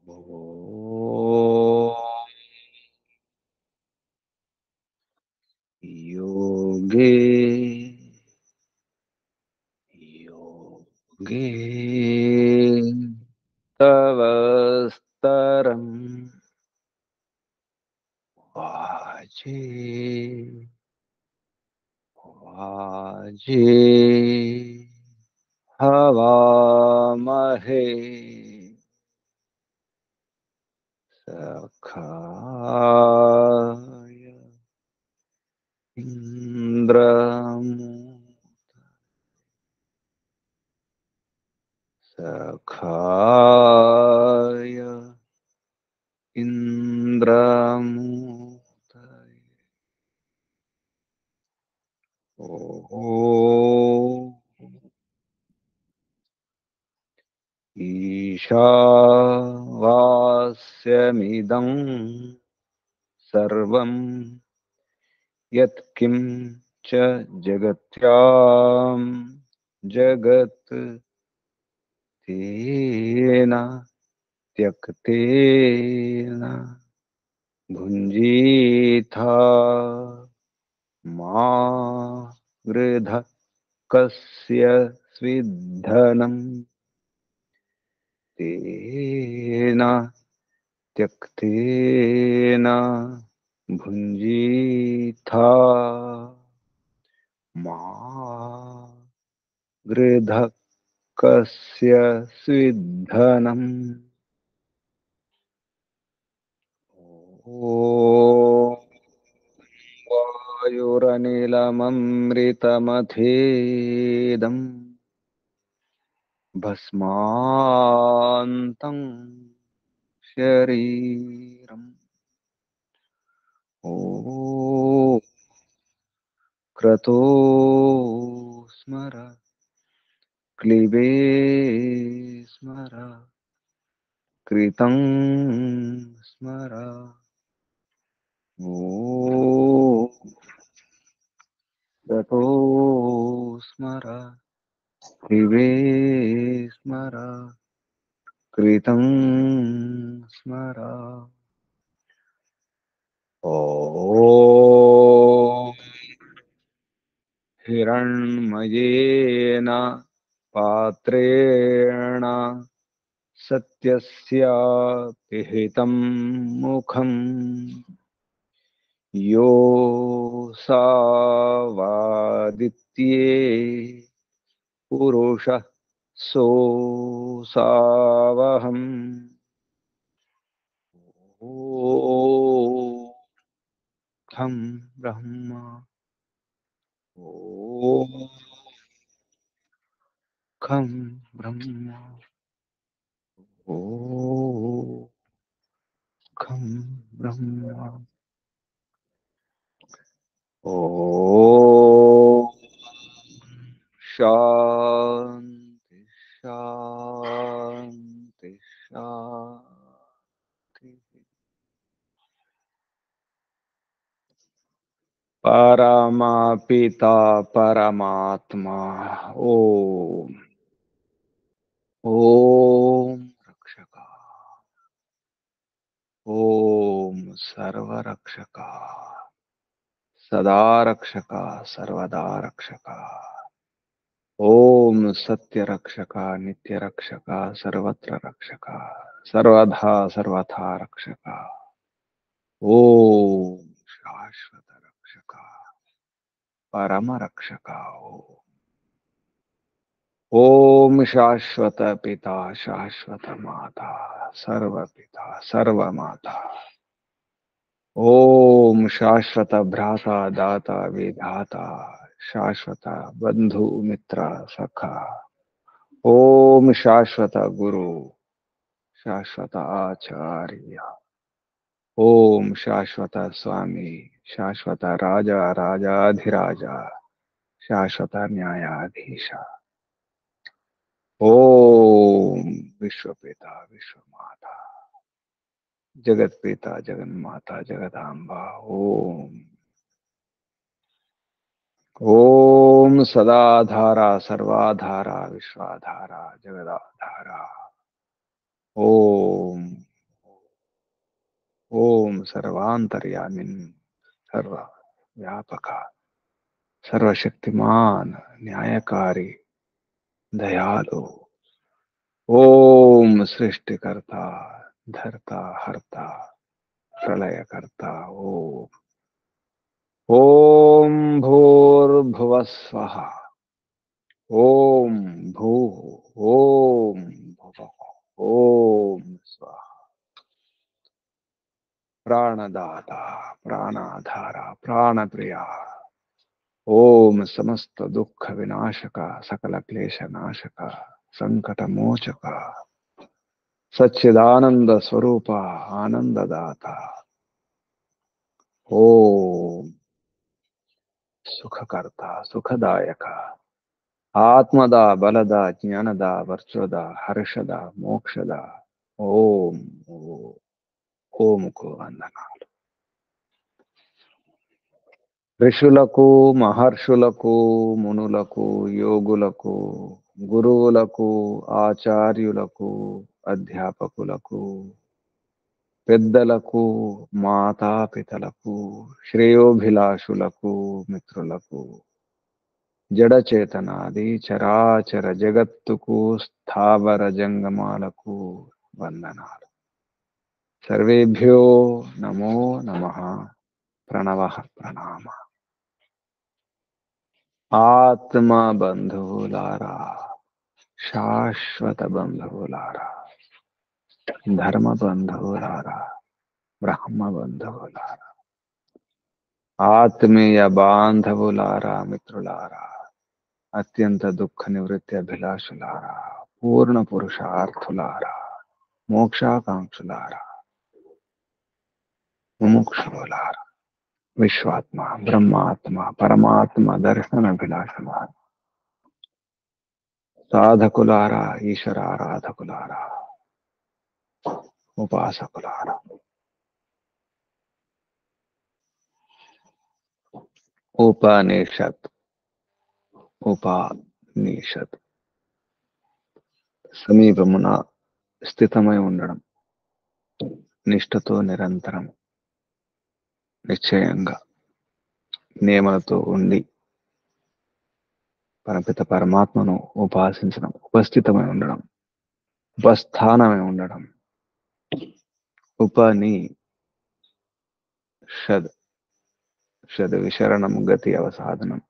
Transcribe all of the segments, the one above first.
ॐ योगे योगे तवस्तरं वाजे वाजे हवामहे सखाय इन्द्रमु सखाय इन्द्रमूर्तये ॐ ईशावास्यमिदं सर्वं यत्किं च जगत्यां जगत् तेन त्यक्तेन भुञ्जीथा मा गृध कस्य स्विद्धनं तेन त्यक्तेन भुञ्जीथा मा गृध कस्य स्विद्धनम् ॐ वायुरनिलममृतमथेदम् भस्मान्तं शरीरम् ॐ क्रतो स्मर क्लिबे स्मर कृतं स्मर ॐ क्रतो स्मर क्लिबे स्मर कृतं स्मर ॐ हिरण्मयेन पात्रेण सत्यस्य पिहितं मुखं योऽसावादित्ये पुरुषः सोऽसावहम् ॐ खं ब्रह्म ॐ खं ब्रह्म ॐ खं ब्रह्म ॐ शान्ति शान्ति शान्ति परमपिता परमात्मा ॐ ॐ रक्षका ॐ सर्वरक्षका सदा रक्षका सर्वदा रक्षका ॐ सत्यरक्षका नित्यरक्षका सर्वत्र रक्षका सर्वधा सर्वथा रक्षका ॐ शाश्वत रक्षका परम रक्षका ॐ शाश्वत पिता शाश्वत माता सर्वपिता सर्वमाता ॐ शाश्वत भ्राता दाता विधाता शाश्वत बंधु मित्र सखा ॐ शाश्वत गुरु शाश्वत आचार्य ॐ शाश्वत स्वामी शाश्वत राजा राजाधिराजा शाश्वत न्यायाधीश ॐ विश्वपिता विश्वमाता जगत पिता जगन्माता जगदाम्बा ॐ सदाधारा सर्वाधारा विश्वाधारा जगदाधारा ॐ ఓం సర్వాంతర్యామిన్ సర్వ వ్యాపక సర్వశక్తిమాన్ న్యాయకారి దయాళు ఓం సృష్టికర్త ధర్త హర్త ప్రళయకర్త ఓం ఓం భూర్భువస్వః ఓం భూ ఓం భువః ఓం స్వః ప్రాణదాత ప్రాణాధార ప్రాణప్రియ ఓం సమస్త దుఃఖ వినాశక సకల క్లేశ నాశక సంకట మోచక సచ్చిదానంద స్వరూప ఆనందదాత ఓం సుఖకర్త సుఖదాయక ఆత్మద బలద జ్ఞానద వర్చోద హర్షద మోక్షద ఓం ఓంకు వందనాలు. ఋషులకు మహర్షులకు మునులకు యోగులకు గురువులకు ఆచార్యులకు అధ్యాపకులకు పెద్దలకు మాతాపితలకు శ్రేయోభిలాషులకు మిత్రులకు జడచేతనాది చరాచర జగత్తుకు స్థావర జంగమాలకు వందనాలు. సర్వేభ్యో నమో నమః. ప్రణవః ప్రణామ. ఆత్మ బంధువులారా, శాశ్వత బంధువులారా, ధర్మ బంధువులారా, బ్రహ్మ బంధువులారా, ఆత్మీయ బాంధవులారా, మిత్రులారా, అత్యంత దుఃఖ నివృత్తి అభిలాషులారా, పూర్ణ పురుషార్థులారా, మోక్షాకాంక్షులారా, ముముక్షులారా, విశ్వాత్మ బ్రహ్మాత్మ పరమాత్మ దర్శన అభిలాషులారా, సాధకులారా, ఈశ్వరారాధకులారా, ఉపాసకులారా, ఉపనిషత్ ఉపనిషత్ సమీపమున స్థితమై ఉండడం, నిష్ఠతో నిరంతరం నిశ్చయంగా నియమలతో ఉండి పరపిత పరమాత్మను ఉపాసించడం, ఉపస్థితమై ఉండడం, ఉపస్థానమై ఉండడం, ఉపని షద్ షద్ విశరణం గతి అవసాధనం,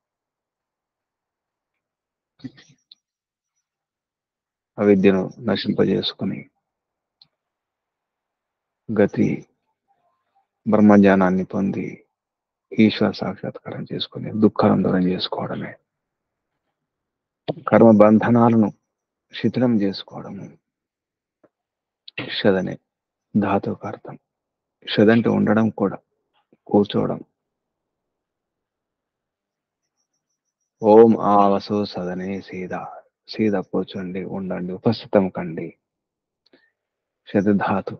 అవిద్యను నశింపజేసుకుని గతి బ్రహ్మజ్ఞానాన్ని పొంది ఈశ్వర సాక్షాత్కారం చేసుకుని దుఃఖాలను దూరం చేసుకోవడమే, కర్మ బంధనాలను శిథిలం చేసుకోవడము షదనే ధాతువుకు అర్థం. షదంటే ఉండడం కూడా, కూర్చోవడం. ఓం ఆవసు సదనే సీదా, సీదా కూర్చోండి, ఉండండి, ఉపస్థితం కండి. షదధాతు.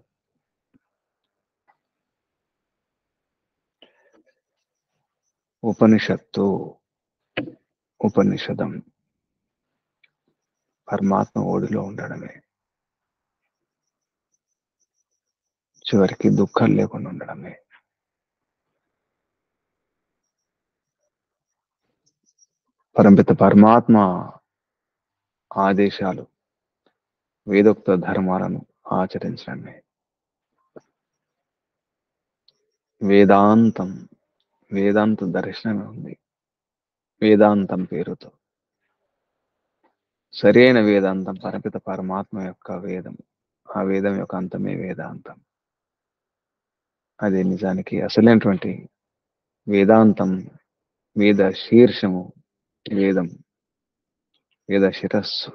ఉపనిషత్తు, ఉపనిషదం, పరమాత్మ ఓడిలో ఉండడమే, చివరికి దుఃఖం లేకుండా ఉండడమే. పరంపిత పరమాత్మ ఆదేశాలు, వేదోక్త ధర్మాలను ఆచరించడమే. వేదాంతం, వేదాంత దర్శనమే ఉంది వేదాంతం పేరుతో. సరైన వేదాంతం పరపిత పరమాత్మ యొక్క వేదం. ఆ వేదం యొక్క అంతమే వేదాంతం. అది నిజానికి అసలైనటువంటి వేదాంతం, వేద శీర్షము, వేదం, వేద శిరస్సు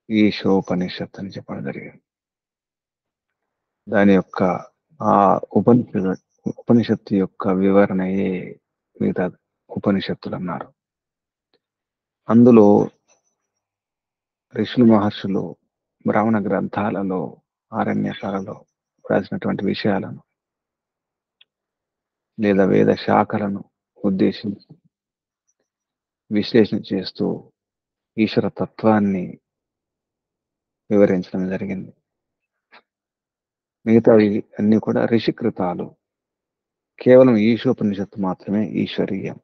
ఈశోపనిషత్తు అని చెప్పడం జరిగింది. దాని యొక్క ఆ ఉపనిషత్తు యొక్క వివరణయే మిగతా ఉపనిషత్తులు అన్నారు. అందులో ఋషులు మహర్షులు బ్రాహ్మణ గ్రంథాలలో, ఆరణ్యకాలలో రాసినటువంటి విషయాలను లేదా వేద శాఖలను ఉద్దేశించి విశ్లేషణ చేస్తూ ఈశ్వర తత్వాన్ని వివరించడం జరిగింది. మిగతావి అన్ని కూడా ఋషికృతాలు. కేవలం ఈశోపనిషత్తు మాత్రమే ఈశ్వరీయం.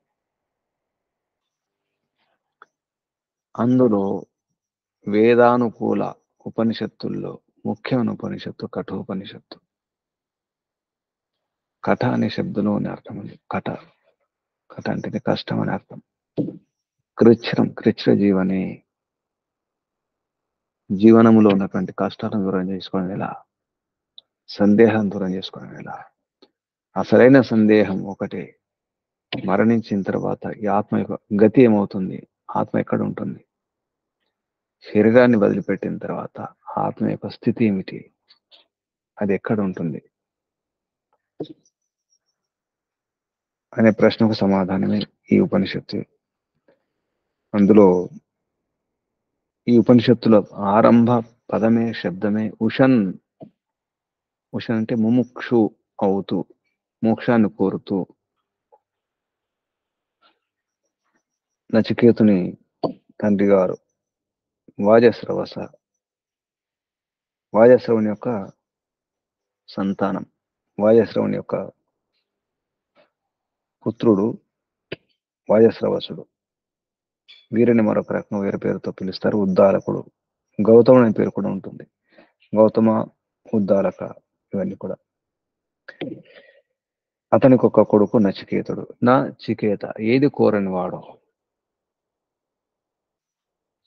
అందులో వేదానుకూల ఉపనిషత్తుల్లో ముఖ్యమైన ఉపనిషత్తు కఠోపనిషత్తు. కఠ అనే శబ్దంలోని అర్థం ఉంది. కఠ కఠ అంటే కష్టం అని అర్థం. కృచ్ఛ్ర జీవనే, జీవనంలో ఉన్నటువంటి కష్టాలను దూరం చేసుకోవడం ఎలా, సందేహం దూరం చేసుకోవడం ఎలా. అసలైన సందేహం ఒకటే, మరణించిన తర్వాత ఈ ఆత్మ యొక్క గతి ఏమవుతుంది, ఆత్మ ఎక్కడ ఉంటుంది, శరీరాన్ని వదిలిపెట్టిన తర్వాత ఆత్మ యొక్క స్థితి ఏమిటి, అది ఎక్కడ ఉంటుంది అనే ప్రశ్నకు సమాధానమే ఈ ఉపనిషత్తు. అందులో ఈ ఉపనిషత్తులో ఆరంభ పదమే శబ్దమే ఉషన్. ఉషన్ అంటే ముముక్షు అవుతూ, మోక్షాన్ని కోరుతూ నచికేతుని తండ్రి గారు వాజశ్రవుని యొక్క సంతానం, వాజశ్రవుని యొక్క పుత్రుడు వాజశ్రవసుడు. వీరిని మరొక రకం వేరే పేరుతో పిలుస్తారు, ఉద్దాలకుడు. గౌతముడు అనే పేరు కూడా ఉంటుంది, గౌతమ, ఉద్దాలక, ఇవన్నీ కూడా. అతనికి ఒక కొడుకు నచికేతుడు. చికేత ఏది కోరని వాడు.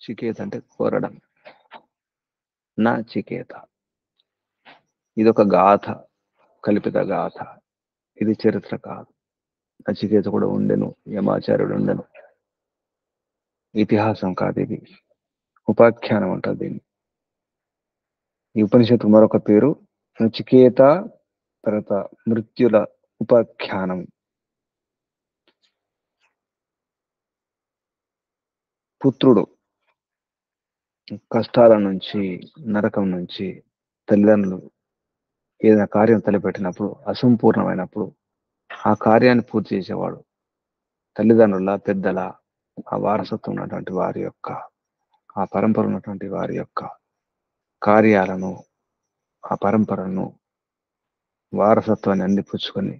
చికేత అంటే కోరడం. చికేత ఇదొక గాథ, కల్పిత గాథ, ఇది చరిత్ర కాదు. నచికేత కూడా ఉండెను, యమాచార్యుడు ఉండెను, ఇతిహాసం కాదు ఇది, ఉపాఖ్యానం అంటారు దీన్ని. ఈ ఉపనిషత్తు మరొక పేరు నచికేత తర్వాత మృత్యుల ఉపాఖ్యానం. పుత్రుడు కష్టాల నుంచి, నరకం నుంచి, తల్లిదండ్రులు ఏదైనా కార్యం తలపెట్టినప్పుడు అసంపూర్ణమైనప్పుడు ఆ కార్యాన్ని పూర్తి చేసేవాడు తల్లిదండ్రుల, పెద్దల, ఆ వారసత్వం ఉన్నటువంటి వారి యొక్క, ఆ పరంపర ఉన్నటువంటి వారి యొక్క కార్యాలను, ఆ పరంపరను, వారసత్వాన్ని అందిపుచ్చుకొని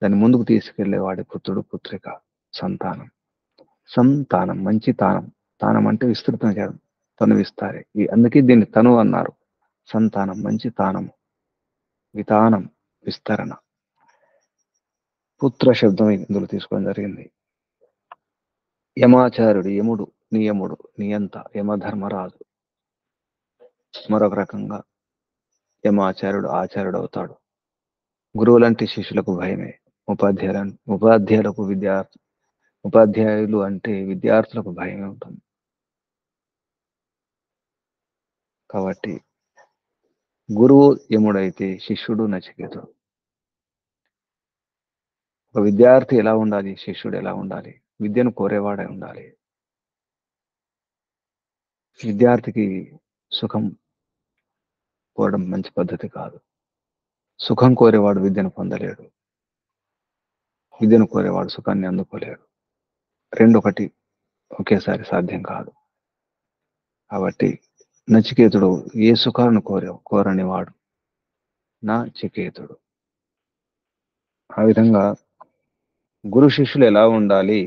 దాన్ని ముందుకు తీసుకెళ్లేవాడి పుత్రుడు, పుత్రిక, సంతానం. సంతానం మంచి తానం. తానం అంటే విస్తృతం చేయడం, తను విస్తారే. అందుకే దీన్ని తను అన్నారు. సంతానం మంచి తానము, వితానం విస్తరణ. పుత్ర శబ్దం ఇందులో తీసుకోవడం జరిగింది. యమాచార్యుడు, యముడు, నియముడు, నియంత, యమధర్మరాజు. మరొక రకంగా యమాచార్యుడు ఆచార్యుడు అవుతాడు. గురువులంటే శిష్యులకు భయమే, ఉపాధ్యాయులు అంటే విద్యార్థులకు భయమే ఉంటుంది. కాబట్టి గురువు యముడైతే శిష్యుడు నచికేతుడు. ఒక విద్యార్థి ఎలా ఉండాలి, శిష్యుడు ఎలా ఉండాలి, విద్యను కోరేవాడై ఉండాలి. విద్యార్థికి సుఖం కోరడం మంచి పద్ధతి కాదు. సుఖం కోరేవాడు విద్యను పొందలేడు, విద్యను కోరేవాడు సుఖాన్ని అందుకోలేడు. రెండొకటి ఒకేసారి సాధ్యం కాదు. కాబట్టి నచికేతుడు ఏ సుఖాలను కోరని వాడు నచికేతుడు. ఆ విధంగా గురు శిష్యులు ఎలా ఉండాలి,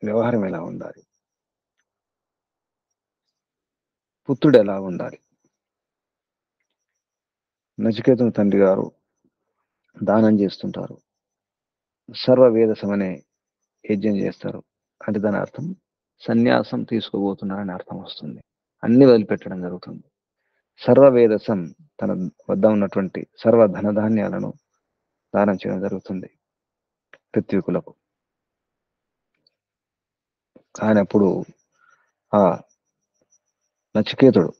వ్యవహారం ఎలా ఉండాలి, పుత్రుడు ఎలా ఉండాలి. నచికేతుని తండ్రి గారు దానం చేస్తుంటారు, సర్వవేదసం అనే యజ్ఞం చేస్తారు. అంటే దాని అర్థం సన్యాసం తీసుకోబోతున్నారని అర్థం వస్తుంది. అన్ని వదిలిపెట్టడం జరుగుతుంది. సర్వవేదసం తన వద్ద ఉన్నటువంటి సర్వ ధనధాన్యాలను దానం చేయడం జరుగుతుంది పృథ్వీకులకు. కానీ అప్పుడు ఆ నచికేతుడు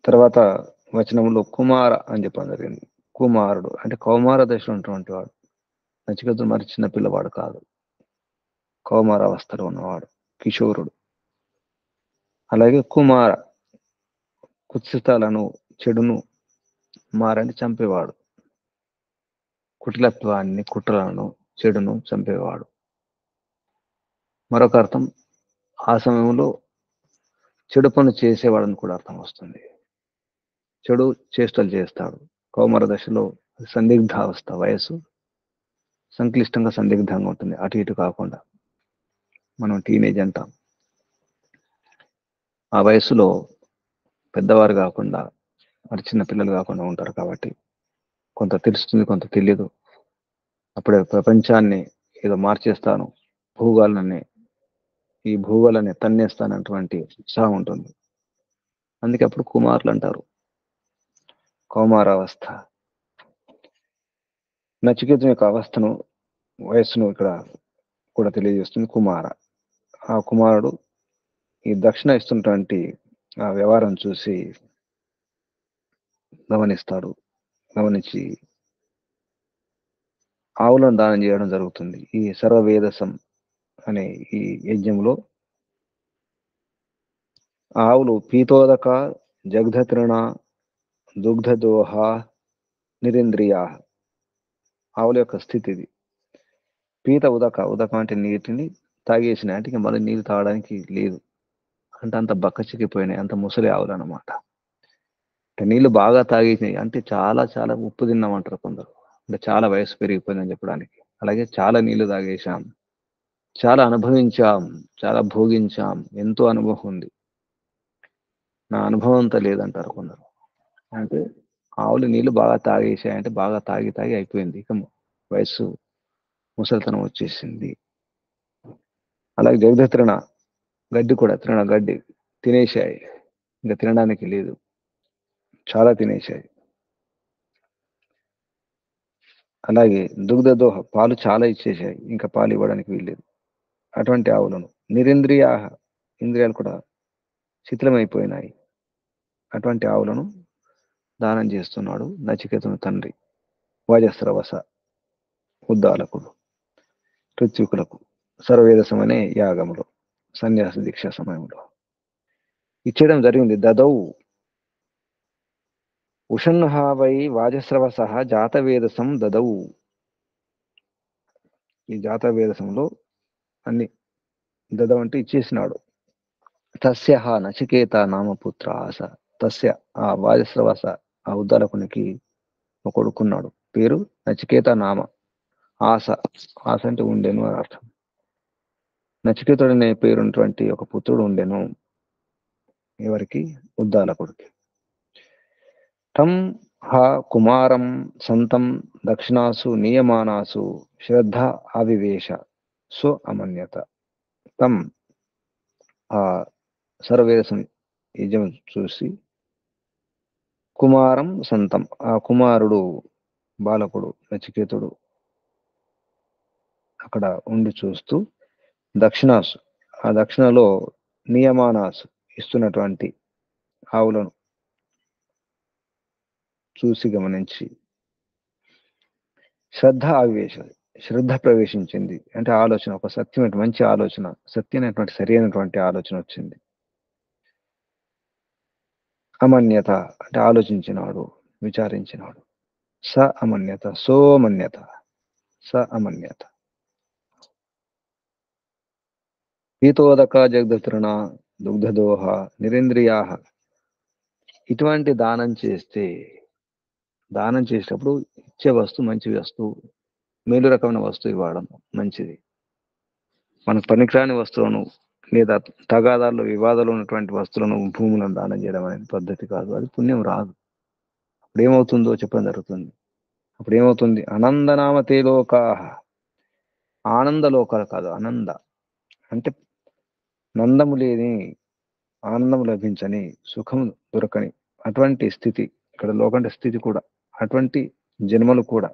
తర్వాత వచనంలో కుమార అని చెప్పడం జరిగింది. కుమారుడు అంటే కౌమార దశలో ఉన్నటువంటి వాడు. నచికేతుడు మరి చిన్న పిల్లవాడు కాదు, కౌమార అవస్థలో ఉన్నవాడు, కిషోరుడు. అలాగే కుమార కుత్సితాలను, చెడును, మారని చంపేవాడు, కుటిలత్వాన్ని, కుట్రలను, చెడును చంపేవాడు. మరొక అర్థం ఆ సమయంలో చెడు పనులు చేసేవాడని కూడా అర్థం వస్తుంది. చెడు చేష్టలు చేస్తాడు, కౌమార దశలో సందిగ్ధావస్థ, వయస్సు సంక్లిష్టంగా సందిగ్ధంగా ఉంటుంది, అటు ఇటు కాకుండా. మనం టీనేజ్ అంటాం. ఆ వయస్సులో పెద్దవారు కాకుండా, మరి చిన్న పిల్లలు కాకుండా ఉంటారు కాబట్టి కొంత తెలుస్తుంది, కొంత తెలియదు. అప్పుడే ప్రపంచాన్ని ఏదో మార్చేస్తాను, భూగోళాన్ని ఈ భూగోళాన్ని తన్నేస్తానటువంటి ఉత్సాహం ఉంటుంది. అందుకే అప్పుడు కుమారులు అంటారు, కౌమారావస్థ. నచికేతం యొక్క అవస్థను, వయస్సును ఇక్కడ కూడా తెలియజేస్తుంది కుమార. ఆ కుమారుడు ఈ దక్షిణ ఇస్తున్నటువంటి ఆ వ్యవహారం చూసి గమనిస్తాడు. గమనించి ఆవులను దానం చేయడం జరుగుతుంది. ఈ సర్వవేదసం అనే ఈ యజ్ఞంలో ఆవులు పీతోదక, జగ్ధతృణ, దుగ్ధదోహ, నిరింద్రియా, ఆవుల యొక్క స్థితి ఇది. పీత ఉదక అంటే నీటిని తాగేసిన అంటే ఇంకా మళ్ళీ నీళ్ళు తాగడానికి లేదు, అంటే అంత బక్కచిక్కిపోయినాయి, అంత ముసలి ఆవులు అనమాట. నీళ్లు బాగా తాగేసినాయి అంటే చాలా చాలా ఉప్పు తిన్నామంటారు కొందరు, అంటే చాలా వయసు పెరిగిపోయిందని చెప్పడానికి. అలాగే చాలా నీళ్లు తాగేశాం, చాలా అనుభవించాం, చాలా భోగించాం, ఎంతో అనుభవం ఉంది, నా అనుభవం అంతా లేదంటారు కొందరు. అంటే ఆవులు నీళ్లు బాగా తాగేసాయంటే బాగా తాగి తాగి అయిపోయింది, ఇక వయస్సు ముసలితనం వచ్చేసింది. అలాగే జగద తృణ, గడ్డి కూడా, గడ్డి తినేశాయి, ఇంకా తినడానికి లేదు, చాలా తినేశాయి. అలాగే దుగ్ధదోహ, పాలు చాలా ఇచ్చేసాయి, ఇంకా పాలు ఇవ్వడానికి వీల్లేదు. అటువంటి ఆవులను నిరింద్రియా, ఇంద్రియాలు కూడా శిథిలమైపోయినాయి, అటువంటి ఆవులను దానం చేస్తున్నాడు నచికేతుని తండ్రి వాజస్రవస, ఉద్దాలకుడు, ఋత్వికులకు సర్వవేదసం అనే యాగములో, సన్యాస దీక్ష సమయంలో ఇచ్చేయడం జరిగింది. దదౌ ఉషన్హా వై వాజస్రవస జాతవేదసం దదౌ. ఈ జాతవేదసంలో అన్ని దదౌ అంటే ఇచ్చేసినాడు. తస్య నచికేత నామపుత్ర ఆస. తస్య ఆ వాజస్రవస, ఆ ఉద్దాలకునికి ఒక కొడుకున్నాడు, పేరు నచికేత నామ. ఆస, ఆస అంటే ఉండెను అని అర్థం. నచికేతుడు అనే పేరున్నటువంటి ఒక పుత్రుడు ఉండెను, ఎవరికి? ఉద్దాలకుడికి. తం కుమారం సంతం దక్షిణాసు నియమానాసు శ్రద్ధ అవివేశ సో అమన్యత. తం ఆ సర్వవేదసం యజం చూసి, కుమారం సంతం ఆ కుమారుడు, బాలకుడు నచికేతుడు అక్కడ ఉండి చూస్తూ, దక్షిణాసు ఆ దక్షిణలో నియమానాసు ఇస్తున్నటువంటి ఆవులను చూసి గమనించి, శ్రద్ధ ఆవివేశ, శ్రద్ధ ప్రవేశించింది అంటే ఆలోచన, ఒక సత్యమైన మంచి ఆలోచన, సత్యమైనటువంటి సరి అయినటువంటి ఆలోచన వచ్చింది. అమన్యత అంటే ఆలోచించినాడు, విచారించినాడు. స అమన్యత, సోమన్యత, స అమన్యత. పీతోదక జగదతృణ దుగ్ధదోహ నిరేంద్రియా, ఇటువంటి దానం చేస్తే, దానం చేసేటప్పుడు ఇచ్చే వస్తువు మంచి వస్తువు, మేలు రకమైన వస్తువు ఇవ్వడం మంచిది. మనకు పనికిరాని వస్తువులను లేదా తగాదాల్లో వివాదాలు ఉన్నటువంటి వస్తువులను, భూములను దానం చేయడం అనేది పద్ధతి కాదు, అది పుణ్యం రాదు. అప్పుడు ఏమవుతుందో చెప్పడం జరుగుతుంది. అప్పుడు ఏమవుతుంది? అనందనామతే లోకా, ఆనంద లోకాలు కాదు, ఆనంద అంటే నందము లేని, ఆనందం లభించని, సుఖం దొరకని అటువంటి స్థితి, ఇక్కడ లోకంట స్థితి కూడా, అటువంటి జన్మలు కూడా,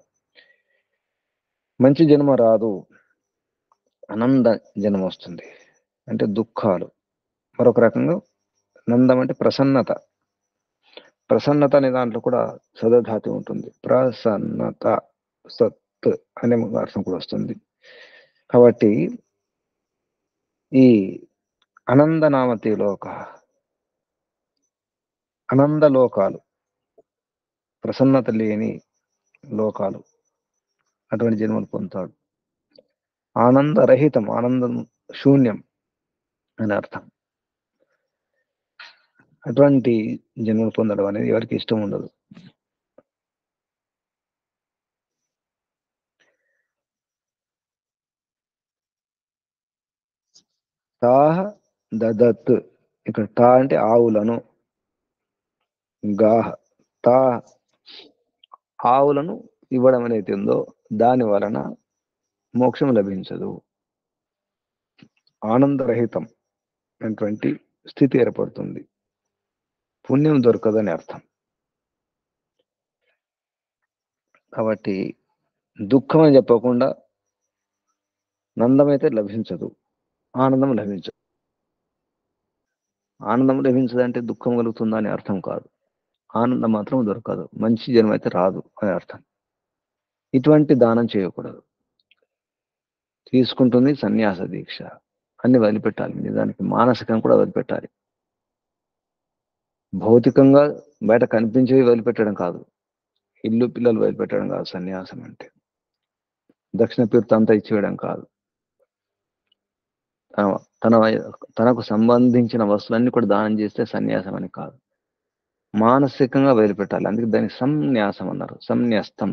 మంచి జన్మ రాదు, ఆనంద జన్మ వస్తుంది, అంటే దుఃఖాలు. మరొక రకంగా నందం అంటే ప్రసన్నత, ప్రసన్నత అనే దాంట్లో కూడా సదధాతి ఉంటుంది, ప్రసన్నత, సత్ అనే అర్థం కూడా వస్తుంది. కాబట్టి ఈ అనందనామతి లోక, అనంద లోకాలు, ప్రసన్నత లేని లోకాలు, అటువంటి జన్మలు పొందుతాడు. ఆనందరహితం, ఆనందం శూన్యం అని అర్థం. అటువంటి జన్మలు పొందడం అనేది ఎవరికి ఇష్టం ఉండదు. తాహ దదత్. ఇక్కడ తా అంటే ఆవులను, గాహ తా ఆవులను ఇవ్వడం అనేది ఉందో దాని వలన మోక్షం లభించదు, ఆనందరహితం అటువంటి స్థితి ఏర్పడుతుంది, పుణ్యం దొరకదని అర్థం. కాబట్టి దుఃఖం అని చెప్పకుండా నందమైతే లభించదు, ఆనందం లభించదు. ఆనందం లభించదంటే దుఃఖం కలుగుతుందా అని అర్థం కాదు. ఆనందం మాత్రం దొరకదు, మంచి జన్మ అయితే రాదు అని అర్థం. ఇటువంటి దానం చేయకూడదు. తీసుకుంటుంది సన్యాస దీక్ష, అన్ని వదిలిపెట్టాలి. నిజానికి మానసికంగా కూడా వదిలిపెట్టాలి. భౌతికంగా బయట కనిపించేవి వదిలిపెట్టడం కాదు, ఇల్లు పిల్లలు వదిలిపెట్టడం కాదు సన్యాసం అంటే. దక్షిణ తీర్థం అంతా ఇచ్చివేయడం కాదు, తన తనకు సంబంధించిన వస్తువులన్నీ కూడా దానం చేస్తే సన్యాసం అని కాదు, మానసికంగా వదిలిపెట్టాలి. అందుకే దానికి సంన్యాసం అన్నారు. సంన్యస్తం,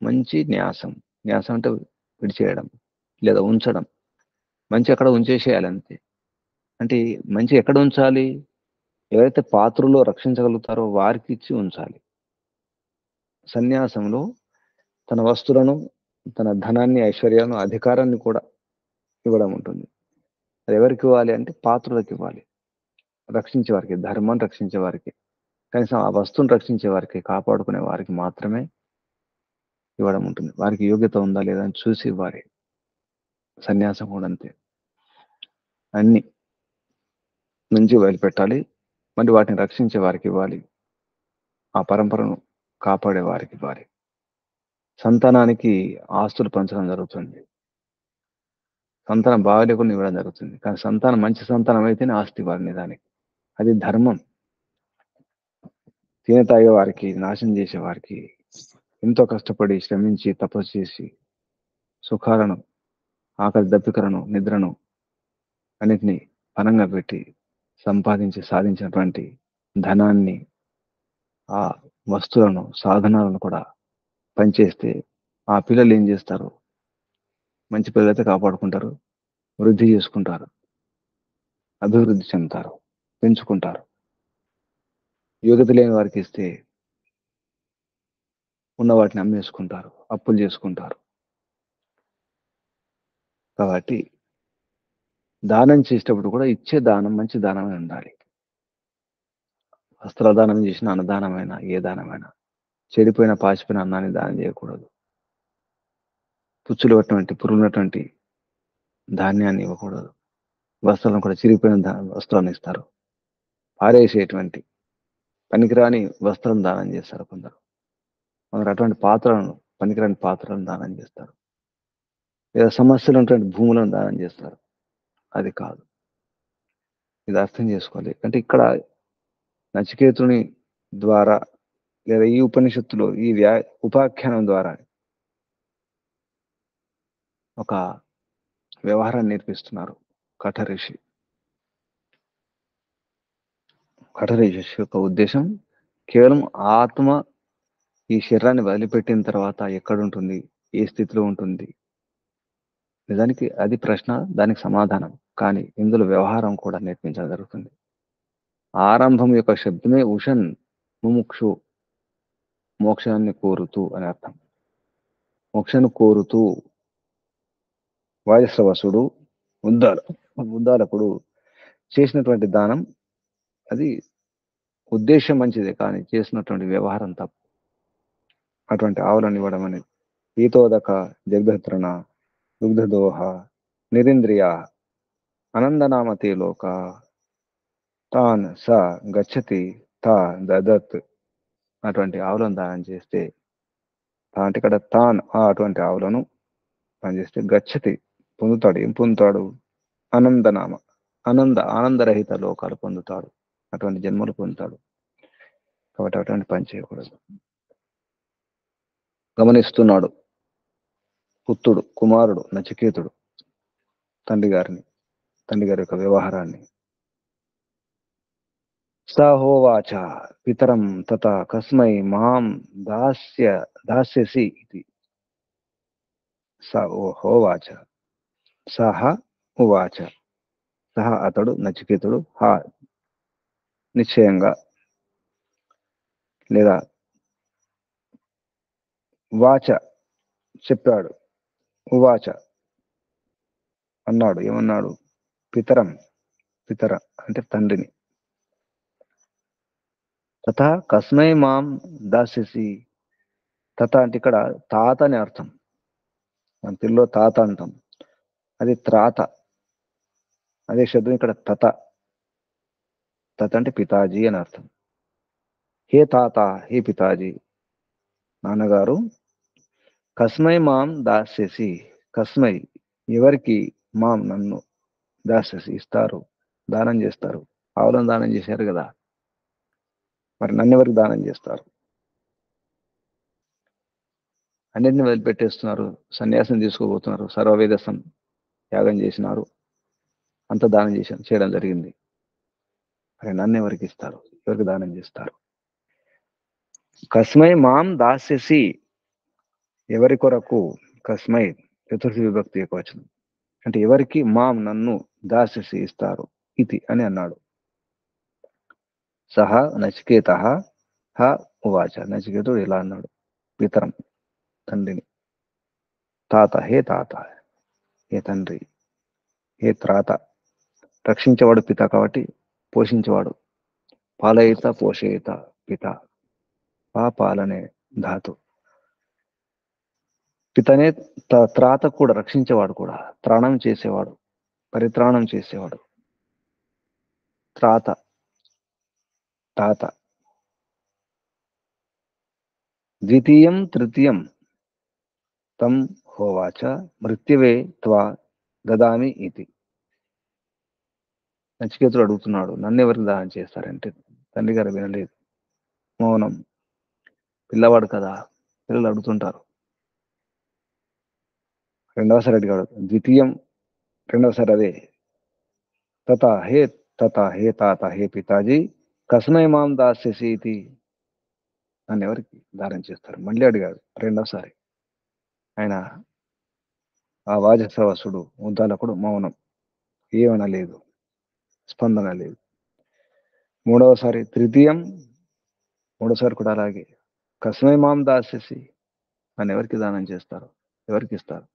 మంచి న్యాసం. న్యాసం అంటే విడిచేయడం లేదా ఉంచడం. మంచి అక్కడ ఉంచేసేయాలి అంతే. అంటే మంచి ఎక్కడ ఉంచాలి? ఎవరైతే పాత్రలో రక్షించగలుగుతారో వారికి ఇచ్చి ఉంచాలి. సన్యాసంలో తన వస్తువులను, తన ధనాన్ని, ఐశ్వర్యాలను, అధికారాన్ని కూడా ఇవ్వడం ఉంటుంది. అది ఎవరికి ఇవ్వాలి అంటే పాత్రులకు ఇవ్వాలి, రక్షించే వారికి, ధర్మాన్ని రక్షించే వారికి, కనీసం ఆ వస్తువును రక్షించే వారికి, కాపాడుకునే వారికి మాత్రమే ఇవ్వడం ఉంటుంది. వారికి యోగ్యత ఉందా లేదా అని చూసి ఇవ్వాలి. సన్యాసం కూడా అంతే. అన్ని నుంచి వదిలిపెట్టాలి, మరి వాటిని రక్షించే వారికి ఇవ్వాలి, ఆ పరంపరను కాపాడే వారికి ఇవ్వాలి. సంతానానికి ఆస్తులు పంచడం జరుగుతుంది, సంతానం బాగలేకుండా ఇవ్వడం జరుగుతుంది. కానీ సంతానం మంచి సంతానం అయితేనే ఆస్తి ఇవ్వాలి నిజానికి. అది ధర్మం. తినే తాగే వారికి, నాశనం చేసే వారికి, ఎంతో కష్టపడి శ్రమించి తపస్సు చేసి సుఖాలను, ఆకలి దప్పికలను, నిద్రను అన్నిటినీ పనంగా పెట్టి సంపాదించి సాధించినటువంటి ధనాన్ని, ఆ వస్తువులను, సాధనాలను కూడా పనిచేస్తే ఆ పిల్లలు ఏం చేస్తారు? మంచి పిల్లలైతే కాపాడుకుంటారు, వృద్ధి చేసుకుంటారు, అభివృద్ధి చెందుతారు, పెంచుకుంటారు. యోగ్యత లేని వారికి ఇస్తే ఉన్న వాటిని అమ్మేసుకుంటారు, అప్పులు చేసుకుంటారు. కాబట్టి దానం చేసేటప్పుడు కూడా ఇచ్చే దానం మంచి దానమే ఉండాలి. వస్త్రదానం చేసిన, అన్నదానమైన, ఏ దానమైనా చెడిపోయిన పాచిపోయిన అన్నాన్ని దానం చేయకూడదు. పుచ్చులు పట్టినటువంటి, పురుగునటువంటి ధాన్యాన్ని ఇవ్వకూడదు. వస్త్రాలను కూడా చిరిగిపోయిన వస్త్రాలను ఇస్తారు. పారేసేటువంటి పనికిరాని వస్త్రం దానం చేస్తారు కొందరు. కొందరు అటువంటి పాత్రలను, పనికిరాని పాత్రలను దానం చేస్తారు. లేదా సమస్యలు ఉన్నటువంటి భూములను దానం చేస్తారు. అది కాదు. ఇది అర్థం చేసుకోవాలి. అంటే ఇక్కడ నచికేతుని ద్వారా లేదా ఈ ఉపనిషత్తులో ఈ ఉపాఖ్యానం ద్వారా ఒక వ్యవహారాన్ని నేర్పిస్తున్నారు కఠరిషి. కఠరిషి యొక్క ఉద్దేశం కేవలం ఆత్మ ఈ శరీరాన్ని వదిలిపెట్టిన తర్వాత ఎక్కడుంటుంది, ఏ స్థితిలో ఉంటుంది, నిజానికి అది ప్రశ్న, దానికి సమాధానం. కానీ ఇందులో వ్యవహారం కూడా నేర్పించడం జరుగుతుంది. ఆరంభం యొక్క శబ్దమే ఉషన్, ముముక్షు, మోక్షాన్ని కోరుతూ అని అర్థం. మోక్షాన్ని కోరుతూ వాయుశ్రవసుడు, ఉద్దాలకుడు చేసినటువంటి దానం, అది ఉద్దేశం మంచిదే కానీ చేసినటువంటి వ్యవహారం తప్పు. అటువంటి ఆవులను ఇవ్వడం అనేది ఈతోదక జగద్రణ దుగ్ధదోహ నిరింద్రియ అనందనామతే లోక తాన్ స గచ్చతి తా దదత్. అటువంటి ఆవులను దానం చేస్తే, అంటే ఇక్కడ తాన్ అటువంటి ఆవులను పనిచేస్తే గచ్చతి పొందుతాడు. ఏం పొందుతాడు? ఆనందనామ, ఆనందరహిత లోకాలు పొందుతాడు, అటువంటి జన్మలు పొందుతాడు. కాబట్టి అటువంటి పని చేయకూడదు. గమనిస్తున్నాడు పుత్రుడు, కుమారుడు నచికేతుడు తండ్రి గారి యొక్క వ్యవహారాన్ని. సహోవాచ పితరం తత కస్మై మాం దాస్యసి ఇది. స హోవాచ, సహ ఉవాచ, సహా అతడు నచికేతుడు హా నిశ్చయంగా లేదా వాచ చెప్పాడు, ఉవాచ అన్నాడు, ఏమన్నాడు, పితరం పితర అంటే తండ్రిని, తథా కస్మై మాం దాస్యసి, తథ అంటే ఇక్కడ తాత అని అర్థం, మన తెలుగులో తాత అంటాం, అది త్రాత, అదే శబ్దం ఇక్కడ తత, తత అంటే పితాజీ అని అర్థం. హే తాత, హే పితాజీ, నాన్నగారు, కస్మై మాం దాస్యసి, కస్మై ఎవరికి, మాం నన్ను, దాస్యసి ఇస్తారు, దానం చేస్తారు, ఆవులను దానం చేశారు కదా, మరి నన్ను ఎవరికి దానం చేస్తారు, అన్నింటిని వదిలిపెట్టేస్తున్నారు, సన్యాసం తీసుకోబోతున్నారు, సర్వవేదసం యాగం చేసినారు, అంత దానం చేయడం జరిగింది, మరి నన్ను ఎవరికి ఇస్తారు, ఎవరికి దానం చేస్తారు. కస్మై మాం దాస్యసి ఎవరి కొరకు, కస్మై చతుర్థి విభక్తి ఏకవచనం, అంటే ఎవరికి, మాం నన్ను, దాస్యసి ఇస్తారు, ఇది అని అన్నాడు. సహ నచికేత హ ఉవాచ, నచికేతుడు ఇలా అన్నాడు, పితరం తండ్రిని, తాత హే తాత, హే తండ్రి, హే త్రాత రక్షించేవాడు పిత కాబట్టి పోషించేవాడు, పాలయిత పోషయిత పిత, పాలనే ధాతు, పితనే త్రాత కూడా రక్షించేవాడు కూడా, త్రాణం చేసేవాడు, పరిత్రాణం చేసేవాడు, త్రాత తాత. ద్వితీయం తృతీయం తం హోవాచ మృత్యువే త్వా దదామి ఇది. నచికేతుడు అడుగుతున్నాడు, నన్ను ఎవరికి దానం చేస్తారంటే తండ్రి గారు వినలేదు, మౌనం, పిల్లవాడు కదా, పిల్లలు అడుగుతుంటారు. రెండవసారి అడిగాడు, ద్వితీయం రెండవసారి అదే, తత హే తాత హే పితాజీ కస్మై మాం దాస్యసి ఇది, నన్ను ఎవరికి దానం చేస్తారు, మళ్ళీ అడిగాడు రెండవసారి. ఆయన ఆ వాజసవసుడు ఉద్దాలకుడు మౌనం, ఏమనలేదు, స్పందన లేదు. మూడవసారి తృతీయం, మూడోసారి కూడా అలాగే, కస్మై మాం దాస్యసి, నన్ను ఎవరికి దానం చేస్తారు, ఎవరికి ఇస్తారు.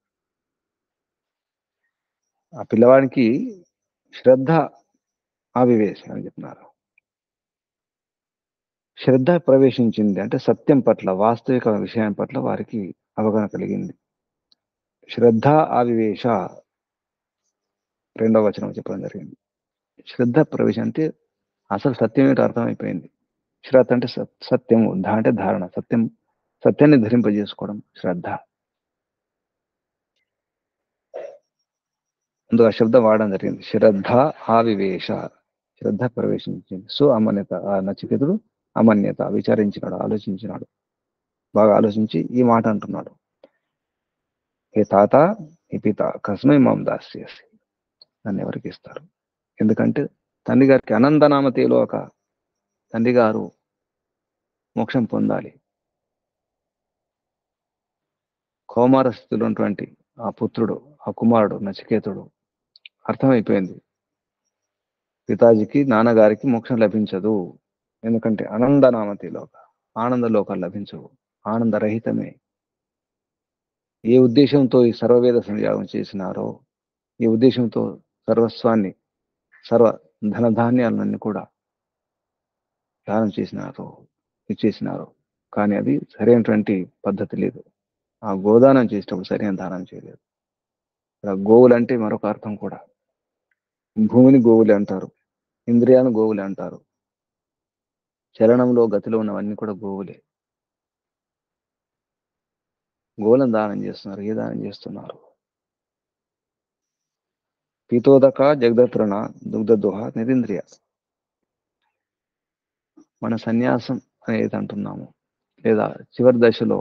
ఆ పిల్లవాడికి శ్రద్ధ ఆవివేశం అని చెప్తున్నారు. శ్రద్ధ ప్రవేశించింది అంటే సత్యం పట్ల, వాస్తవిక విషయం పట్ల వారికి అవగాహన కలిగింది. శ్రద్ధ ఆవివేశ రెండవ వచనం చెప్పడం జరిగింది. శ్రద్ధ ప్రవేశం అంటే అసలు సత్యం ఏంటో అర్థమైపోయింది. శ్రద్ధ అంటే సత్యము, అంటే ధారణ, సత్యాన్ని ధరింపజేసుకోవడం శ్రద్ధ. అందుకు ఆ శబ్దం వాడడం జరిగింది, శ్రద్ధ ఆవివేశ, శ్రద్ధ ప్రవేశించింది. సో అమన్యత, ఆ నచికేతుడు అమన్యత విచారించినాడు, ఆలోచించినాడు, బాగా ఆలోచించి ఈ మాట అంటున్నాడు, హే తాత, హే పిత కస్మై మాం దాస్యసి, నన్ను ఎవరికి ఇస్తారు. ఎందుకంటే తండ్రి గారికి అనంతనామతేలో ఒక తండ్రి గారు మోక్షం పొందాలి, కౌమార స్థితిలో ఉన్నటువంటి ఆ పుత్రుడు, ఆ కుమారుడు నచికేతుడు అర్థమైపోయింది, పితాజీకి నాన్నగారికి మోక్షం లభించదు, ఎందుకంటే అనంతనామతిలోక ఆనంద లోకాలు లభించవు, ఆనందరహితమే. ఏ ఉద్దేశంతో ఈ సర్వవేద సంయాగం చేసినారో, ఈ ఉద్దేశంతో సర్వస్వాన్ని, సర్వ ధనధాన్యాలన్నీ కూడా దానం చేసినారు, ఇచ్చేసినారు, కానీ అది సరైనటువంటి పద్ధతి లేదు. ఆ గోదానం చేసేటప్పుడు సరైన దానం చేయలేదు. గోవులు అంటే మరొక అర్థం కూడా, భూమిని గోవులు అంటారు, ఇంద్రియాలను గోవులు అంటారు, చలనంలో గతిలో ఉన్నవన్నీ కూడా గోవులే. గోవులను దానం చేస్తున్నారు, ఏ దానం చేస్తున్నారు, పీతోదక జగదత్రణ దుగ్ధదోహ నిరింద్రియ. మన సన్యాసం అనేది అంటున్నాము, లేదా చివరి దశలో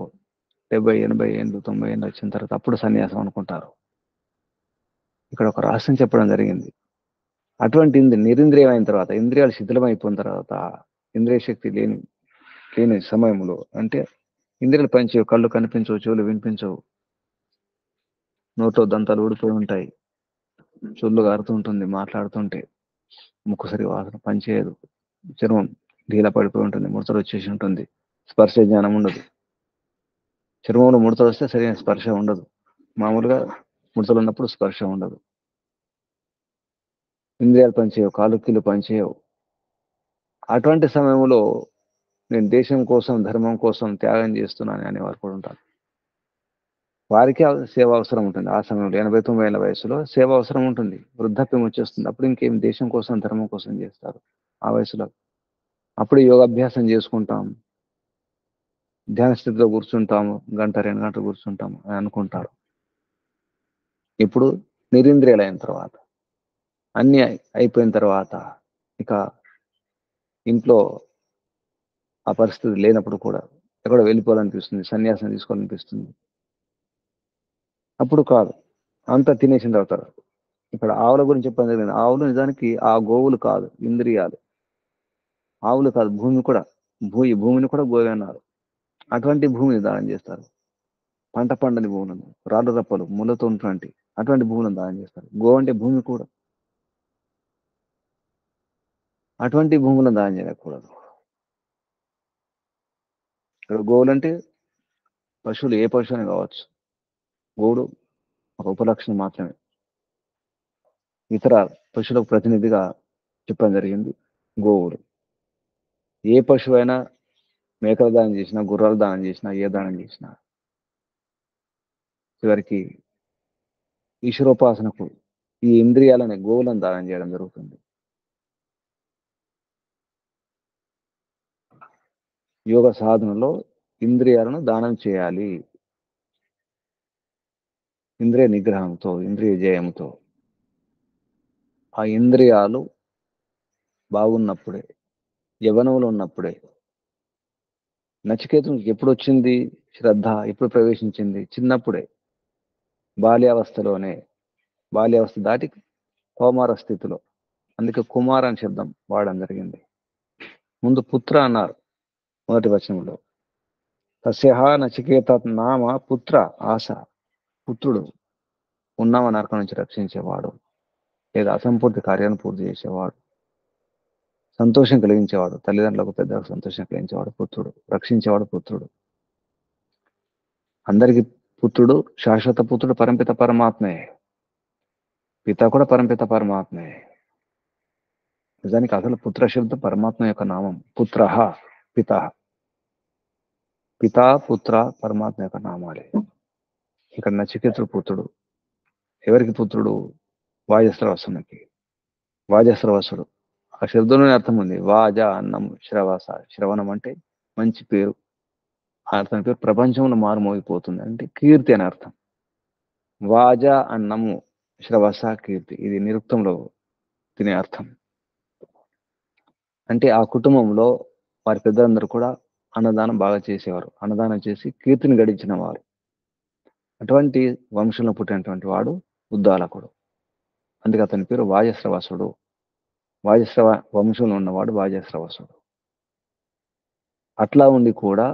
70, 80 ఏళ్ళు 90 ఏళ్ళు వచ్చిన తర్వాత అప్పుడు సన్యాసం అనుకుంటారు. ఇక్కడ ఒక రహస్యం చెప్పడం జరిగింది. అటువంటి నిరింద్రియం అయిన తర్వాత, ఇంద్రియాలు శిథిలమైపోయిన తర్వాత, ఇంద్రియ శక్తి లేని సమయంలో, అంటే ఇంద్రియాలు పనిచేయవు, కళ్ళు కనిపించవు, చెవులు వినిపించవు, నోట్లో దంతాలు ఊడిపోయి ఉంటాయి, చొల్లు గారుతుంటుంది మాట్లాడుతుంటే. ముక్కుసరి వాసన పనిచేయదు. చర్మం ఢీలా పడిపోయి ఉంటుంది. ముడతలు వచ్చేసి ఉంటుంది. స్పర్శ జ్ఞానం ఉండదు. చర్మంలో ముడతలు వస్తే సరైన స్పర్శ ఉండదు. మామూలుగా ముడతలు ఉన్నప్పుడు స్పర్శ ఉండదు. ఇంద్రియాలు పనిచేయవు, కాళ్ళు కీళ్ళు పనిచేయవు. అటువంటి సమయంలో నేను దేశం కోసం, ధర్మం కోసం త్యాగం చేస్తున్నాను అనేవారు కూడా ఉంటారు. వారికి సేవ అవసరం ఉంటుంది. ఆ సమయంలో 89 ఏళ్ల వయసులో సేవ అవసరం ఉంటుంది. వృద్ధాప్యం వచ్చేస్తుంది. అప్పుడు ఇంకేం దేశం కోసం, ధర్మం కోసం చేస్తారు ఆ వయసులో. అప్పుడు యోగాభ్యాసం చేసుకుంటాం, ధ్యాన స్థితిలో కూర్చుంటాము, గంట 2 గంటలు కూర్చుంటాము అని అనుకుంటారు. ఇప్పుడు నిరింద్రియాలైన తర్వాత, అన్ని అయిపోయిన తర్వాత, ఇక ఇంట్లో ఆ పరిస్థితి లేనప్పుడు కూడా ఎక్కడో వెళ్ళిపోవాలనిపిస్తుంది, సన్యాసం తీసుకోవాలనిపిస్తుంది. అప్పుడు కాదు, అంతా తినేసిన తర్వాత. ఇక్కడ ఆవుల గురించి చెప్పడం జరిగింది. ఆవులు నిజానికి ఆ గోవులు కాదు, ఇంద్రియాలు. ఆవులు కాదు, భూమి కూడా. భూమిని కూడా గోవే అన్నారు. అటువంటి భూమిని దానం చేస్తారు. పంట పండని భూములను, రాళ్ళు రప్పలు, ముళ్ళతో ఉన్నటువంటి అటువంటి భూములను దానం చేస్తారు. గో అంటే భూమి కూడా. అటువంటి భూములను దానం చేయకూడదు. ఇక్కడ గోవులు అంటే పశువులు, ఏ పశువు అని కావచ్చు. గోవుడు ఒక ఉపలక్షణం మాత్రమే. ఇతర పశువులకు ప్రతినిధిగా చెప్పడం జరిగింది గోవులు. ఏ పశువు అయినా, మేకల దానం చేసినా, గుర్రాలు దానం చేసినా, ఏ దానం చేసినా చివరికి ఈశ్వరోపాసనకు ఈ ఇంద్రియాలనే గోవులను దానం చేయడం జరుగుతుంది. యోగ సాధనలో ఇంద్రియాలను దానం చేయాలి. ఇంద్రియ నిగ్రహంతో, ఇంద్రియ జయంతో. ఆ ఇంద్రియాలు బాగున్నప్పుడే, యవనంలో ఉన్నప్పుడే. నచికేతునికి ఎప్పుడు వచ్చింది శ్రద్ధ? ఎప్పుడు ప్రవేశించింది? చిన్నప్పుడే, బాల్యావస్థలోనే. బాల్యావస్థ దాటి కౌమార స్థితిలో. అందుకే కుమార్ అని శబ్దం వాడడం జరిగింది. ముందు పుత్ర అన్నారు మొదటి వచనంలో. తస్యహ నచికేత నామ పుత్ర ఆశ. పుత్రుడు ఉన్నవ నరకం నుంచి రక్షించేవాడు, లేదా అసంపూర్తి కార్యాలను పూర్తి చేసేవాడు, సంతోషం కలిగించేవాడు, తల్లిదండ్రులకు పెద్దలకు సంతోషం కలిగించేవాడు పుత్రుడు, రక్షించేవాడు పుత్రుడు. అందరికి పుత్రుడు, శాశ్వత పుత్రుడు పరంపిత పరమాత్మే. పిత కూడా పరంపిత పరమాత్మే. నిజానికి అసలు పుత్ర శబ్దం పరమాత్మ యొక్క నామం. పుత్ర, పిత. పిత, పుత్ర పరమాత్మ యొక్క నామాలే. ఇక్కడ నచికేతుడు పుత్రుడు. ఎవరికి పుత్రుడు? వాజస్రవసునికి. వాజస్రవసుడు. ఆ శబ్దంలోనే అర్థం ఉంది. వాజ అన్నం శ్రవస. శ్రవణం అంటే మంచి పేరు. అతని పేరు ప్రపంచంలో మారుమోగిపోతుంది అంటే కీర్తి అని అర్థం. వాజ అన్నము, శ్రవస కీర్తి. ఇది నిరుక్తంలో తినే అర్థం. అంటే ఆ కుటుంబంలో వారి పెద్దలందరూ కూడా అన్నదానం బాగా చేసేవారు. అన్నదానం చేసి కీర్తిని గడించిన వారు. అటువంటి వంశంలో పుట్టినటువంటి వాడు ఉద్దాలకుడు. అందుకే అతని పేరు వాజస్రవసుడు. వాజస్రవ వంశంలో ఉన్నవాడు వాజస్రవసుడు. అట్లా ఉండి కూడా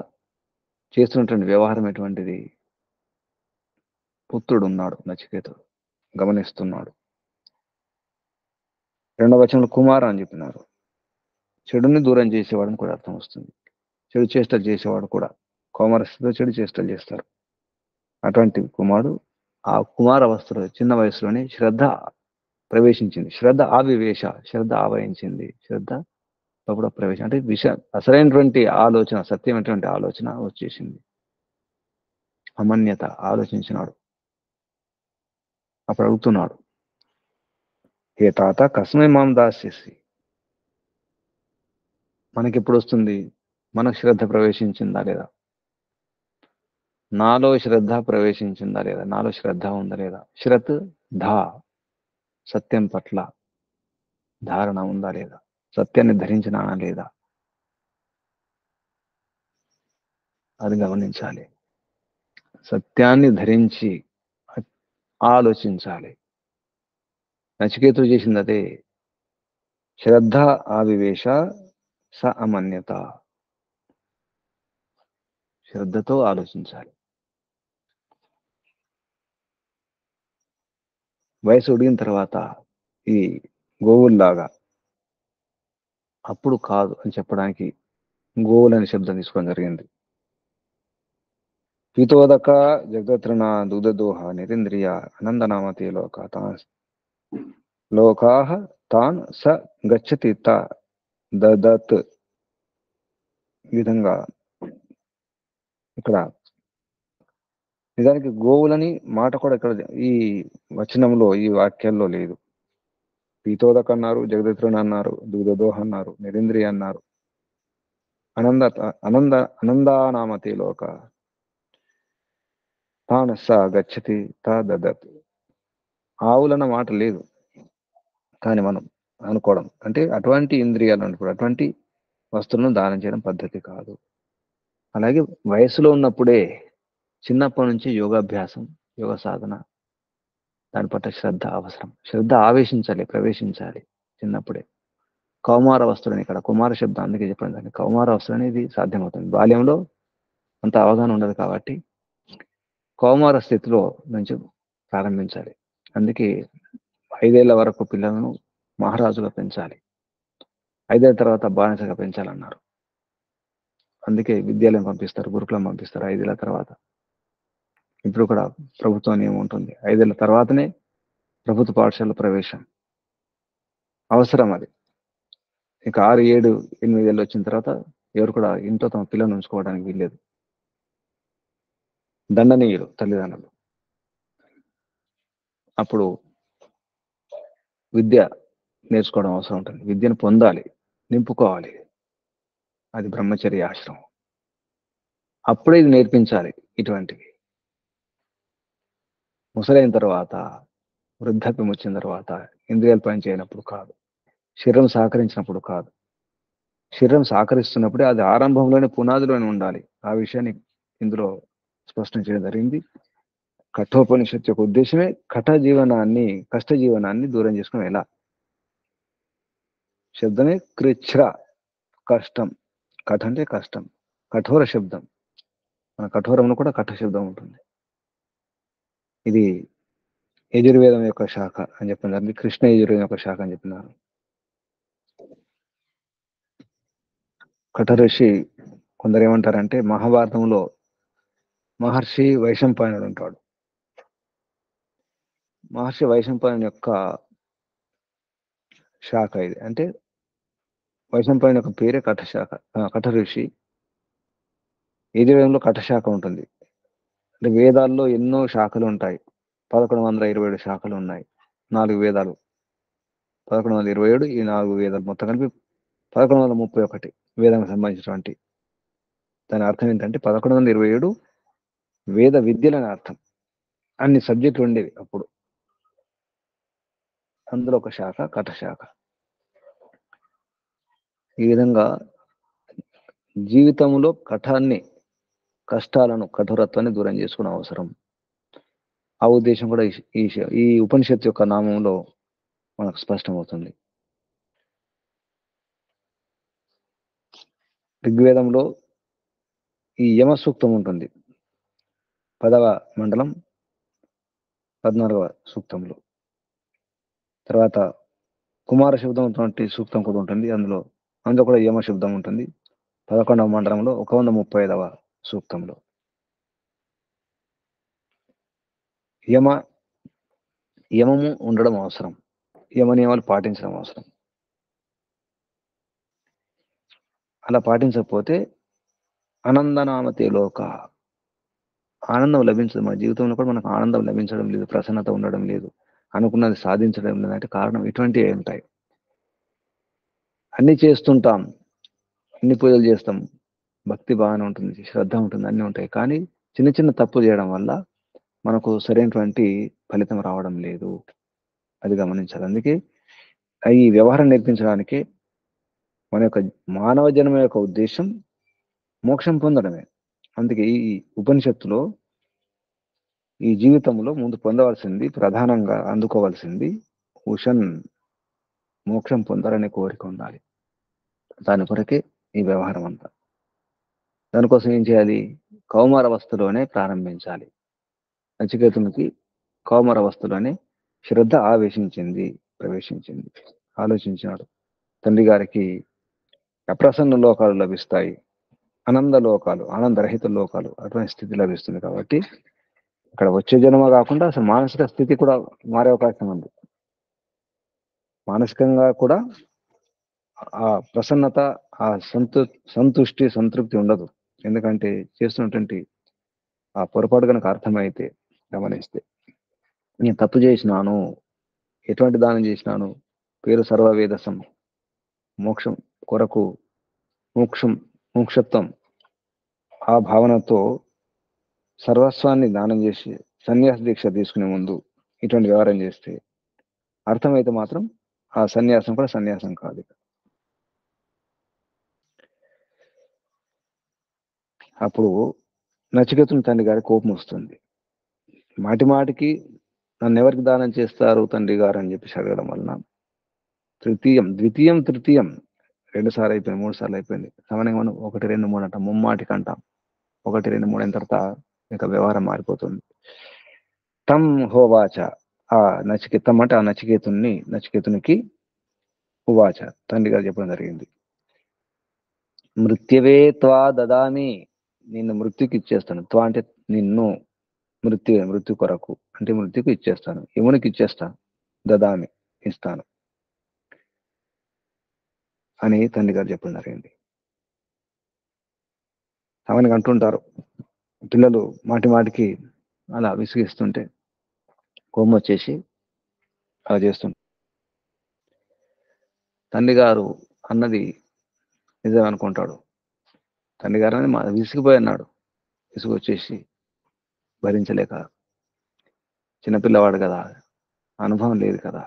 చేస్తున్నటువంటి వ్యవహారం ఎటువంటిది? పుత్రుడు ఉన్నాడు నచికేతుడు, గమనిస్తున్నాడు. రెండవ వచనంలో కుమార అని చెప్పినారు. చెడుని దూరం చేసేవాడని కూడా అర్థం వస్తుంది. చెడు చేష్టలు చేసేవాడు కూడా. కోమరస్థితిలో చెడు చేష్టలు చేస్తారు. అటువంటి కుమారుడు. ఆ కుమార అవస్థలో చిన్న వయసులోనే శ్రద్ధ ప్రవేశించింది. శ్రద్ధ ఆవివేశ, శ్రద్ధ ఆవహించింది. శ్రద్ధ లోపల ప్రవేశం అంటే అసలైనటువంటి ఆలోచన, సత్యమైనటువంటి ఆలోచన వచ్చేసింది. అమన్యత ఆలోచించినాడు. అప్పుడు అడుగుతున్నాడు, ఏ తాత కస్మై మాం దాస్యసి. మనకెప్పుడు వస్తుంది? మనకు శ్రద్ధ ప్రవేశించిందా లేదా? నాలో శ్రద్ధ ప్రవేశించిందా లేదా? నాలో శ్రద్ధ ఉందా లేదా? శ్రత్ ధా, సత్యం పట్ల ధారణ ఉందా లేదా? సత్యాన్ని ధరించినానా లేదా? అది గమనించాలి. సత్యాన్ని ధరించి ఆలోచించాలి. నచికేతుడు చేసింది అదే. శ్రద్ధ ఆవివేశ స అమన్యత. శ్రద్ధతో ఆలోచించాలి. వయసు ఉడిగిన తర్వాత ఈ గోవుల్లాగా అప్పుడు కాదు అని చెప్పడానికి గోవులు అనే శబ్దం తీసుకోవడం జరిగింది. పీతోదక జగదత్రణ దుగ్ధదోహ నిరింద్రియ అనందనామతే లోకాః తాన్ స గచ్చతి దదత్. ఈ విధంగా ఇక్కడ నిజానికి గోవులని మాట కూడా ఇక్కడ ఈ వచనంలో ఈ వాక్యాల్లో లేదు. పీతోదక అన్నారు, జగదత్రుని అన్నారు, దుగ్ధదోహ అన్నారు, నిరింద్రియ అన్నారు, అనందానామతే లోక తాన్ స గచ్చతి దదత్. ఆవులన్న మాట లేదు, కానీ మనం అనుకోవడం అంటే అటువంటి ఇంద్రియాలు అనుకోవడం, అటువంటి వస్తువులను దానం చేయడం పద్ధతి కాదు. అలాగే వయసులో ఉన్నప్పుడే చిన్నప్పటి నుంచి యోగాభ్యాసం, యోగ సాధన, దాని పట్ల శ్రద్ధ అవసరం. శ్రద్ధ ఆవేశించాలి, ప్రవేశించాలి చిన్నప్పుడే. కౌమార వస్తువులని ఇక్కడ కుమార శబ్దం అందుకే చెప్పడం దాన్ని కౌమార వస్తువు అనేది సాధ్యమవుతుంది. బాల్యంలో అంత అవగాహన ఉండదు కాబట్టి కౌమార స్థితిలో నుంచి ప్రారంభించాలి. అందుకే 5 ఏళ్ల వరకు పిల్లలను మహారాజుగా పెంచాలి, 5 ఏళ్ల తర్వాత బానిసగా పెంచాలన్నారు. అందుకే విద్యాలయం పంపిస్తారు, గురుకులం పంపిస్తారు 5 ఏళ్ల తర్వాత. ఇప్పుడు కూడా ప్రభుత్వం ఏముంటుంది, 5 ఏళ్ల తర్వాతనే ప్రభుత్వ పాఠశాల ప్రవేశం అవసరం. అది ఇక 6, 7, 8 ఏళ్ళు వచ్చిన తర్వాత ఎవరు కూడా ఇంట్లో తమ పిల్లలను ఉంచుకోవడానికి వీల్లేదు, దండనీయులు తల్లిదండ్రులు. అప్పుడు విద్య నేర్చుకోవడం అవసరం ఉంటుంది, విద్యను పొందాలి, నింపుకోవాలి. అది బ్రహ్మచర్య ఆశ్రమం. అప్పుడే ఇది నేర్పించాలి. ఇటువంటివి ముసలైన తర్వాత, వృద్ధాప్యం వచ్చిన తర్వాత, ఇంద్రియాలు పని చేయనప్పుడు కాదు, శరీరం సహకరించినప్పుడు కాదు. శరీరం సహకరిస్తున్నప్పుడే అది ఆరంభంలోనే పునాదిలోనే ఉండాలి. ఆ విషయాన్ని ఇందులో స్పష్టం చేయడం జరిగింది. కఠోపనిషత్తు యొక్క ఉద్దేశమే కష్ట జీవనాన్ని దూరం చేసుకుని ఎలా. శబ్దమే కృచ్ఛ్ర, కష్టం. కఠ అంటే కష్టం, కఠోర శబ్దం. మన కఠోరంలో కూడా కఠ శబ్దం ఉంటుంది. ఇది యజుర్వేదం యొక్క శాఖ అని చెప్పినారు, కృష్ణ యజుర్వేదం యొక్క శాఖ అని చెప్పినారు. కఠఋషి కొందరు ఏమంటారంటే మహాభారతంలో మహర్షి వైశంపాయనుడు ఉంటాడు. మహర్షి వైశంపాయను యొక్క శాఖ ఇది. అంటే వైశంపాయను యొక్క పేరే కఠశాఖ, కఠఋషి. యజుర్వేదంలో కఠశాఖ ఉంటుంది. అంటే వేదాల్లో ఎన్నో శాఖలు ఉంటాయి, 1127 శాఖలు ఉన్నాయి. 4 వేదాలు 1127, ఈ 4 వేదాలు మొత్తం కలిపి 1131 వేదానికి సంబంధించినటువంటి. దాని అర్థం ఏంటంటే 1127 వేద విద్యలని అర్థం. అన్ని సబ్జెక్టులు ఉండేవి అప్పుడు. అందులో ఒక శాఖ కఠశాఖ. ఈ విధంగా జీవితంలో కష్టాలను, కఠోరత్వాన్ని దూరం చేసుకునే అవసరం. ఆ ఉద్దేశం కూడా ఈ ఉపనిషత్తు యొక్క నామంలో మనకు స్పష్టమవుతుంది. ఋగ్వేదంలో ఈ యమ సూక్తం ఉంటుంది, 10వ మండలం 14వ సూక్తంలో. తర్వాత కుమార శబ్దం ఉన్నటువంటి సూక్తం కూడా ఉంటుంది, అందులో కూడా యమ శబ్దం ఉంటుంది, 11వ మండలంలో 135వ సూక్తంలో. యమము ఉండడం అవసరం, యమ నియమాలు పాటించడం అవసరం. అలా పాటించకపోతే అనందనామతే లోక, ఆనందం లభించదు. మన జీవితంలో కూడా మనకు ఆనందం లభించడం లేదు, ప్రసన్నత ఉండడం లేదు, అనుకున్నది సాధించడం లేదంటే కారణం ఇటువంటివి ఉంటాయి. అన్ని చేస్తుంటాం, అన్ని పూజలు చేస్తాం, భక్తి బాగానే ఉంటుంది, శ్రద్ధ ఉంటుంది, అన్నీ ఉంటాయి. కానీ చిన్న చిన్న తప్పు చేయడం వల్ల మనకు సరైనటువంటి ఫలితం రావడం లేదు. అది గమనించాలి. అందుకే ఈ వ్యవహారం నేర్పించడానికి మన యొక్క మానవ జన్మ యొక్క ఉద్దేశం మోక్షం పొందడమే. అందుకే ఈ ఉపనిషత్తులో ఈ జీవితంలో ముందు పొందవలసింది, ప్రధానంగా అందుకోవాల్సింది ఉషన్, మోక్షం పొందాలనే కోరిక ఉండాలి. దాని కొరకే ఈ వ్యవహారం అంతా. దానికోసం ఏం చేయాలి? కౌమార అవస్థలోనే ప్రారంభించాలి. నచికేతునికి కౌమార అవస్థలోనే శ్రద్ధ ప్రవేశించింది. ఆలోచించాడు. తండ్రి గారికి అప్రసన్న లోకాలు లభిస్తాయి, ఆనంద లోకాలు, ఆనందరహిత లోకాలు, అటువంటి స్థితి లభిస్తుంది. కాబట్టి ఇక్కడ వచ్చే జన్మ కాకుండా అసలు మానసిక స్థితి కూడా మారే అవకాశం ఉంది. మానసికంగా కూడా ఆ ప్రసన్నత, ఆ సంతుష్టి, సంతృప్తి ఉండదు. ఎందుకంటే చేస్తున్నటువంటి ఆ పొరపాటు కనుక అర్థమైతే, గమనిస్తే, నేను తప్పు చేసినాను, ఎటువంటి దానం చేసినాను, పేరు సర్వవేదసం, మోక్షం కొరకు, మోక్షత్వం, ఆ భావనతో సర్వస్వాన్ని దానం చేసి సన్యాస దీక్ష తీసుకునే ముందు ఇటువంటి వ్యవహారం చేస్తే, అర్థమైతే మాత్రం ఆ సన్యాసం కూడా సన్యాసం కాదు. అప్పుడు నచికేతుని తండ్రి గారి కోపం వస్తుంది. మాటి మాటికి నన్ను ఎవరికి దానం చేస్తారు తండ్రి గారు అని చెప్పేసి అడగడం వలన ద్వితీయం తృతీయం 2 సార్లు అయిపోయింది, 3 సార్లు అయిపోయింది. సామాన్యంగా మనం 1, 2, 3 అంటాం, ముమ్మాటికి అంటాం. 1, 2, 3 అయిన తర్వాత ఇక వ్యవహారం మారిపోతుంది. తం హోవాచ, ఆ నచికేతం అంటే ఆ నచికేతునికి ఉవాచ తండ్రి గారు చెప్పడం జరిగింది. మృత్యవే త్వా దదామి, నిన్ను మృత్యుకి ఇచ్చేస్తాను. త్వా అంటే నిన్ను, మృత్యు కొరకు అంటే మృత్యుకు ఇచ్చేస్తాను, యమునికి ఇచ్చేస్తాను, దదామి ఇస్తాను అని తండ్రి గారు చెప్పడం జరిగింది. అవన్నీ అంటుంటారు పిల్లలు మాటి మాటికి అలా విసిగిస్తుంటే కోపం వచ్చేసి అలా చేస్తుంటారు. తండ్రి గారు అన్నది నిజం అనుకుంటాడు. తండ్రి గారు అనేది విసిగిపోయి అన్నాడు. విసుగు వచ్చేసి భరించలేక, చిన్నపిల్లవాడు కదా, అనుభవం లేదు కదా,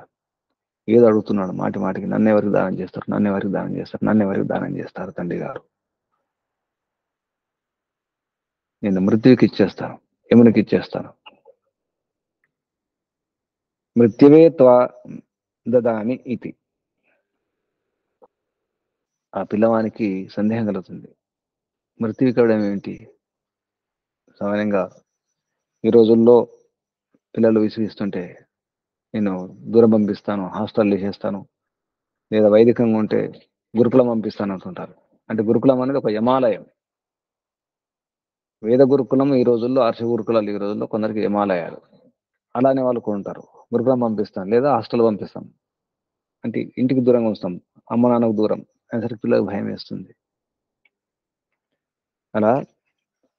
ఏదో అడుగుతున్నాడు మాటి మాటికి, నన్ను ఎవరికి దానం చేస్తారు, నన్ను ఎవరికి దానం చేస్తారు, నన్ను ఎవరికి దానం చేస్తారు తండ్రి గారు, నేను మృత్యువుకి ఇచ్చేస్తాను, యమునికి ఇచ్చేస్తాను. మృత్యువే త్వా దదామి ఇది. ఆ పిల్లవానికి సందేహం కలుగుతుంది. మృత్యువు ఇవ్వడం ఏమిటి? సామాన్యంగా ఈ రోజుల్లో పిల్లలు విసిగిస్తుంటే నేను దూరం పంపిస్తాను, హాస్టల్ వేసేస్తాను, లేదా వైదికంగా ఉంటే గురుకులం పంపిస్తాను అంటుంటారు. అంటే గురుకులం అనేది ఒక యమాలయం. వేద గురుకులం ఈ రోజుల్లో, ఆర్ష గురుకులాలు ఈ రోజుల్లో కొందరికి యమాలయాలు. అలానే వాళ్ళు కొంటారు, గురుకులం పంపిస్తాం లేదా హాస్టల్ పంపిస్తాం, అంటే ఇంటికి దూరంగా ఉంచుతాం, అమ్మ నాన్నకు దూరం అనేసరికి పిల్లలకు భయం వేస్తుంది. అలా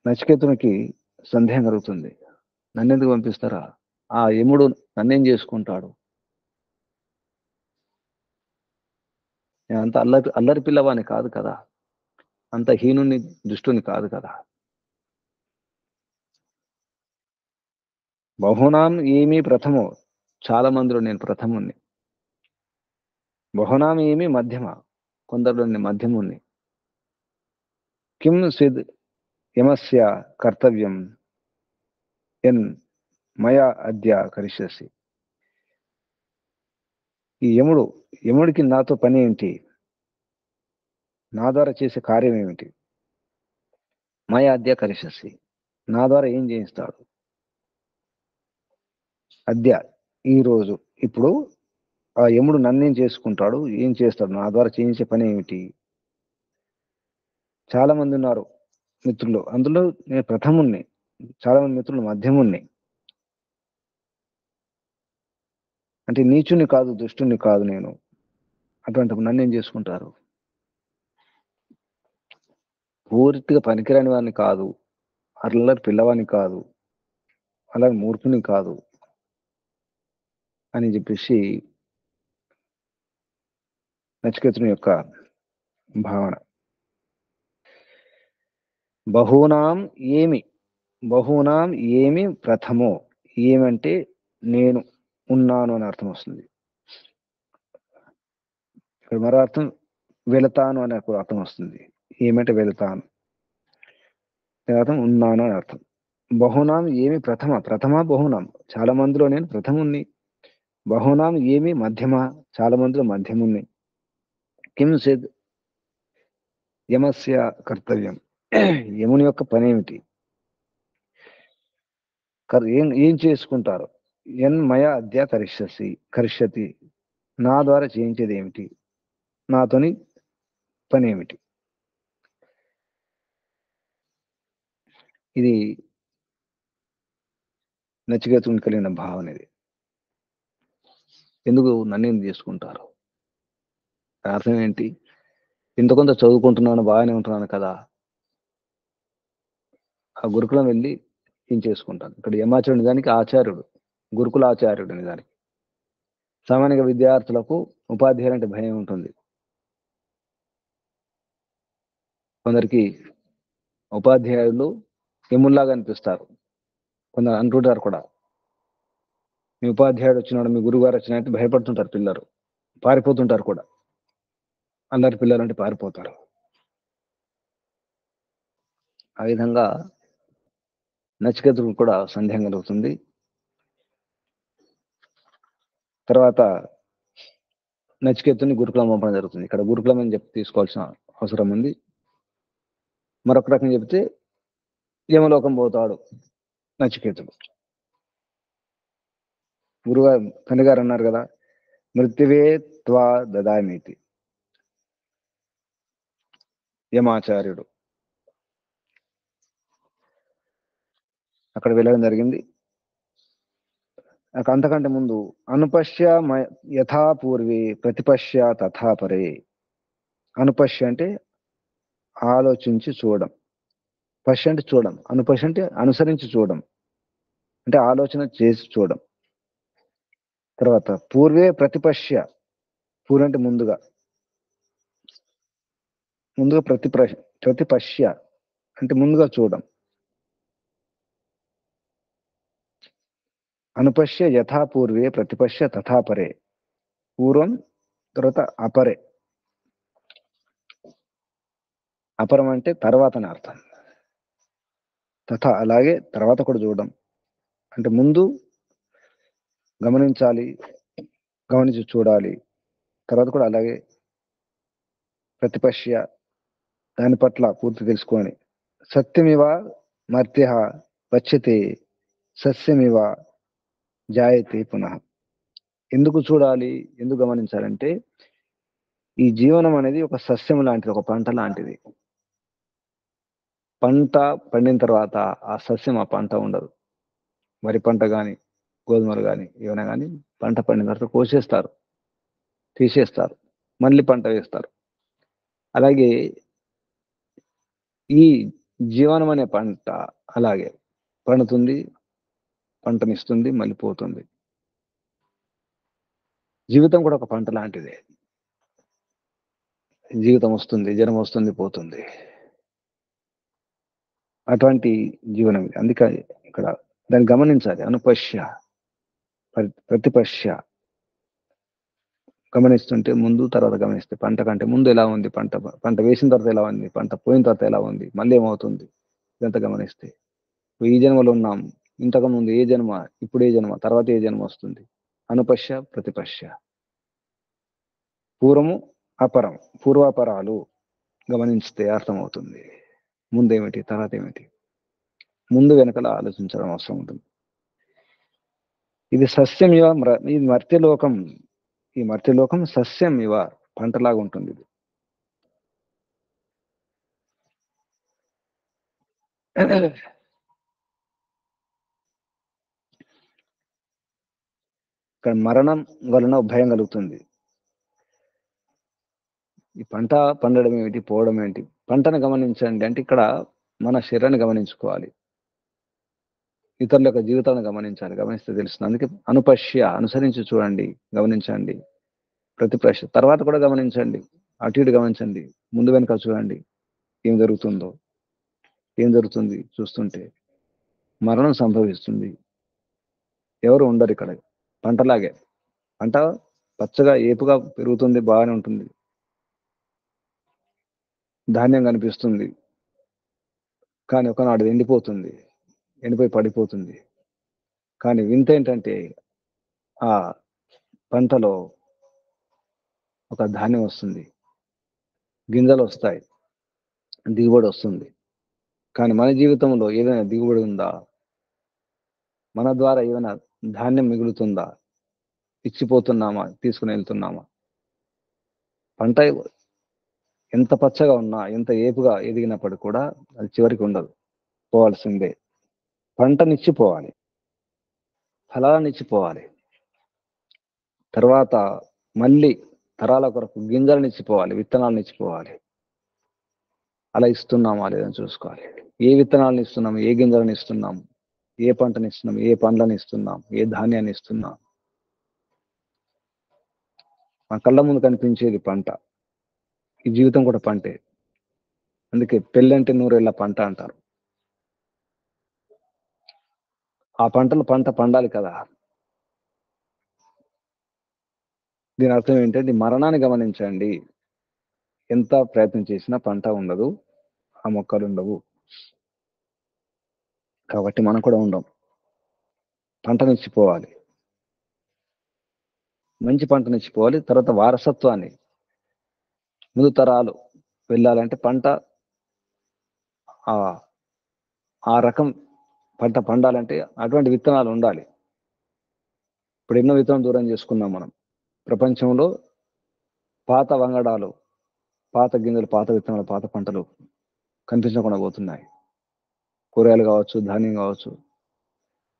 నచికేతునికి సందేహం కలుగుతుంది. నన్నెందుకు పంపిస్తారా? ఆ యముడు నన్నేం చేసుకుంటాడు? నేను అంత అల్లరి పిల్లవాని కాదు కదా, అంత హీనుని, దుష్టుని కాదు కదా. బహునాం ఏమీ ప్రథమో, చాలా మందిలో నేను ప్రథముణ్ణి. బహునాం ఏమీ మధ్యమ, కొందరిలో నేను మధ్యముణ్ణి. కిం సిద్ యమస్య కర్తవ్యం ఎన్ మయా అద్య కరిష్యసి. ఈ యముడికి నాతో పని ఏంటి? నా ద్వారా చేసే కార్యం ఏమిటి? మయా అద్య కరిష్యసి, నా ద్వారా ఏం చేయిస్తాడు? అద్య ఈ రోజు, ఇప్పుడు ఆ యముడు నన్నేం చేసుకుంటాడు, ఏం చేస్తాడు, నా ద్వారా చేయించే పని ఏమిటి? చాలా మంది ఉన్నారు మిత్రులు, అందులో నేను ప్రథముణ్ణి. చాలా మంది మిత్రులు మధ్యముణ్ణి. అంటే నీచుని కాదు, దుష్టుని కాదు నేను. అటువంటి నన్ను ఏం చేసుకుంటారు? పూర్తిగా పనికిరాని వాడిని కాదు, అల్లరి పిల్లవాడిని కాదు, అలాగే మూర్ఖుని కాదు అని చెప్పేసి నచికేతుని యొక్క భావన. బహూనాం ఏమి ప్రథమో, ఏమంటే నేను ఉన్నాను అని అర్థం వస్తుంది. ఇక్కడ మరో అర్థం వెళతాను అనే అర్థం వస్తుంది. ఏమంటే వెళతాను, అర్థం ఉన్నాను అని అర్థం. బహునాం ఏమి ప్రథమ బహునాం, చాలా మందిలో నేను ప్రథముణ్ణి. బహునాం ఏమి మధ్యమ, చాలా మందిలో మధ్యముణ్ణి. కిం సిద్ యమస్య కర్తవ్యం, యముని యొక్క పని ఏమిటి, ఏం చేసుకుంటారు? ఎన్మయ అద్య కరిష్యతి, నా ద్వారా చేయించేది ఏమిటి, నాతోని పని ఏమిటి. ఇది నచికేతునికి కలిగిన భావన. ఇది ఎందుకు నన్నేం చేసుకుంటారు, అర్థం ఏంటి, ఇంత కొంత చదువుకుంటున్నాను, బాగానే ఉంటున్నాను కదా, ఆ గురుకులం వెళ్ళి ఏం చేసుకుంటాను. ఇక్కడ యమాచార్యుడు నిజానికి ఆచార్యుడు, గురుకులాచార్యుడు నిజానికి. సామాన్య విద్యార్థులకు ఉపాధ్యాయులు అంటే భయం ఉంటుంది. కొందరికి ఉపాధ్యాయులు ఎముల్లాగా అనిపిస్తారు. కొందరు అంటుంటారు కూడా, మీ ఉపాధ్యాయుడు వచ్చినాడు, మీ గురువుగారు వచ్చినట్టు భయపడుతుంటారు పిల్లలు, పారిపోతుంటారు కూడా. అందరి పిల్లలు అంటే పారిపోతారు. ఆ విధంగా నచికేతుడికి కూడా సందేహం కలుగుతుంది. తర్వాత నచికేతుని గురుకులం పంపడం జరుగుతుంది. ఇక్కడ గురుకులం అని చెప్పి తీసుకోవాల్సిన అవసరం ఉంది. మరొక రకం చెబితే యమలోకం పోతాడు నచికేతుడు. గురుగారు తండ్రి గారు అన్నారు కదా, మృత్యువే త్వా దదామీతి, యమాచార్యుడు అక్కడ వెళ్ళడం జరిగింది. అంతకంటే ముందు అనుపశ్య యథా పూర్వే ప్రతిపశ్య తథా పరే. అనుపశ్య అంటే ఆలోచించి చూడడం, పశ్య అంటే చూడడం, అనుపశ్య అంటే అనుసరించి చూడడం, అంటే ఆలోచన చేసి చూడడం. తర్వాత పూర్వే ప్రతిపశ్య, పూర్వ అంటే ముందుగా, ప్రతిపశ్య అంటే ముందుగా చూడడం. అనుపశ్య యథా పూర్వే ప్రతిపశ్య తథా పరే. పూర్వం, తర్వాత అపరే. అపరం అంటే తర్వాత అని అర్థం. తథా అలాగే తర్వాత కూడా చూడడం, అంటే ముందు గమనించాలి, గమనించి చూడాలి, తర్వాత కూడా అలాగే ప్రతిపశ్య దాని పట్ల పూర్తి తెలుసుకొని. సత్యమివ మర్త్య పశ్యతే సస్యమివ జాయతే పునః. ఎందుకు చూడాలి, ఎందుకు గమనించాలంటే ఈ జీవనం అనేది ఒక సస్యం లాంటిది, ఒక పంట లాంటిది. పంట పండిన తర్వాత ఆ సస్యం, ఆ పంట ఉండదు. వరి పంట కానీ, గోధుమలు కానీ, ఏమైనా కానీ పంట పండిన తర్వాత కోసేస్తారు, తీసేస్తారు, మళ్ళీ పంట వేస్తారు. అలాగే ఈ జీవనం అనే పంట అలాగే పండుతుంది, పంటనిస్తుంది, మళ్ళీ పోతుంది. జీవితం కూడా ఒక పంట లాంటిదే. జీవితం వస్తుంది, జనం వస్తుంది, పోతుంది. అటువంటి జీవనం ఇది. అందుకే ఇక్కడ దాన్ని గమనించాలి. అనుపశ్య ప్రతిపశ్య, గమనిస్తుంటే ముందు తర్వాత గమనిస్తే పంట కంటే ముందు ఎలా ఉంది, పంట వేసిన తర్వాత ఎలా ఉంది, పంట పోయిన తర్వాత ఎలా ఉంది, మళ్ళీ ఏమవుతుంది, ఇదంతా గమనిస్తే ఈ జన్మలో ఉన్నాం, ఇంతకు ముందు ఏ జన్మ, ఇప్పుడు ఏ జన్మ, తర్వాత ఏ జన్మ వస్తుంది. అనుపశ్య ప్రతిపశ్య. పూర్వము అపరం, పూర్వాపరాలు గమనిస్తే అర్థమవుతుంది. ముందేమిటి, తర్వాత ఏమిటి, ముందు వెనకల ఆలోచించడం అవసరం ఉంటుంది. ఇది సస్యం ఇవ, ఇది మర్త్యలోకం. ఈ మర్త్యలోకం సస్యం ఇవ, పంటలాగా ఉంటుంది. ఇది ఇక్కడ మరణం వలన భయం కలుగుతుంది. ఈ పంట పండడం ఏమిటి, పోవడం ఏంటి, పంటను గమనించండి అంటే ఇక్కడ మన శరీరాన్ని గమనించుకోవాలి, ఇతరుల యొక్క జీవితాలను గమనించాలి. గమనిస్తే తెలుస్తుంది. అందుకే అనుపశ్య, అనుసరించి చూడండి, గమనించండి. ప్రతిపశ్య, తర్వాత కూడా గమనించండి, అటు ఇటు గమనించండి, ముందు వెనక చూడండి, ఏం జరుగుతుందో. ఏం జరుగుతుంది చూస్తుంటే మరణం సంభవిస్తుంది. ఎవరు ఉండరు ఇక్కడ. పంటలాగే, పంట పచ్చగా ఏపుగా పెరుగుతుంది, బాగానే ఉంటుంది, ధాన్యం కనిపిస్తుంది. కానీ ఒకనాడు ఎండిపోతుంది, ఎండిపోయి పడిపోతుంది. కానీ వింత ఏంటంటే ఆ పంటలో ఒక ధాన్యం వస్తుంది, గింజలు వస్తాయి, దిగుబడి వస్తుంది. కానీ మన జీవితంలో ఏదైనా దిగుబడి ఉందా, మన ద్వారా ఏమైనా ధాన్యం మిగులుతుందా, ఇచ్చిపోతున్నామా, తీసుకుని వెళ్తున్నామా? పంట ఎంత పచ్చగా ఉన్నా, ఎంత ఏపుగా ఎదిగినప్పటికీ కూడా అది చివరికి ఉండదు, పోవాల్సిందే. పంటనిచ్చిపోవాలి, ఫలాలనిచ్చిపోవాలి. తర్వాత మళ్ళీ తరాల కొరకు గింజలనిచ్చిపోవాలి, విత్తనాలనిచ్చిపోవాలి. అలా ఇస్తున్నామా లేదని చూసుకోవాలి. ఏ విత్తనాలను ఇస్తున్నాం, ఏ గింజలను ఇస్తున్నాం, ఏ పంటని ఇస్తున్నాం, ఏ పండ్లను ఇస్తున్నాం, ఏ ధాన్యాన్ని ఇస్తున్నాం. మన కళ్ళ ముందు కనిపించేది పంట. ఈ జీవితం కూడా పంటే. అందుకే పెళ్ళంటే నూరేళ్ల పంట అంటారు. ఆ పంట పండాలి కదా. దీని అర్థం ఏంటంటే మరణాన్ని గమనించండి. ఎంత ప్రయత్నం చేసినా పంట ఉండదు, ఆ మొక్కలు ఉండవు. కాబట్టి మనం కూడా ఉండం. పంటనిచ్చిపోవాలి, మంచి పంటనిచ్చిపోవాలి. తర్వాత వారసత్వాన్ని ముందు తరాలు వెళ్ళాలంటే పంట ఆ ఆ రకం పంట పండాలంటే అటువంటి విత్తనాలు ఉండాలి. ఇప్పుడు ఎన్నో విత్తనాలు దూరం చేసుకున్నాం మనం. ప్రపంచంలో పాత వంగడాలు, పాత గింజలు, పాత విత్తనాలు, పాత పంటలు కనిపించకుండా పోతున్నాయి. కూరగాయలు కావచ్చు, ధాన్యం కావచ్చు,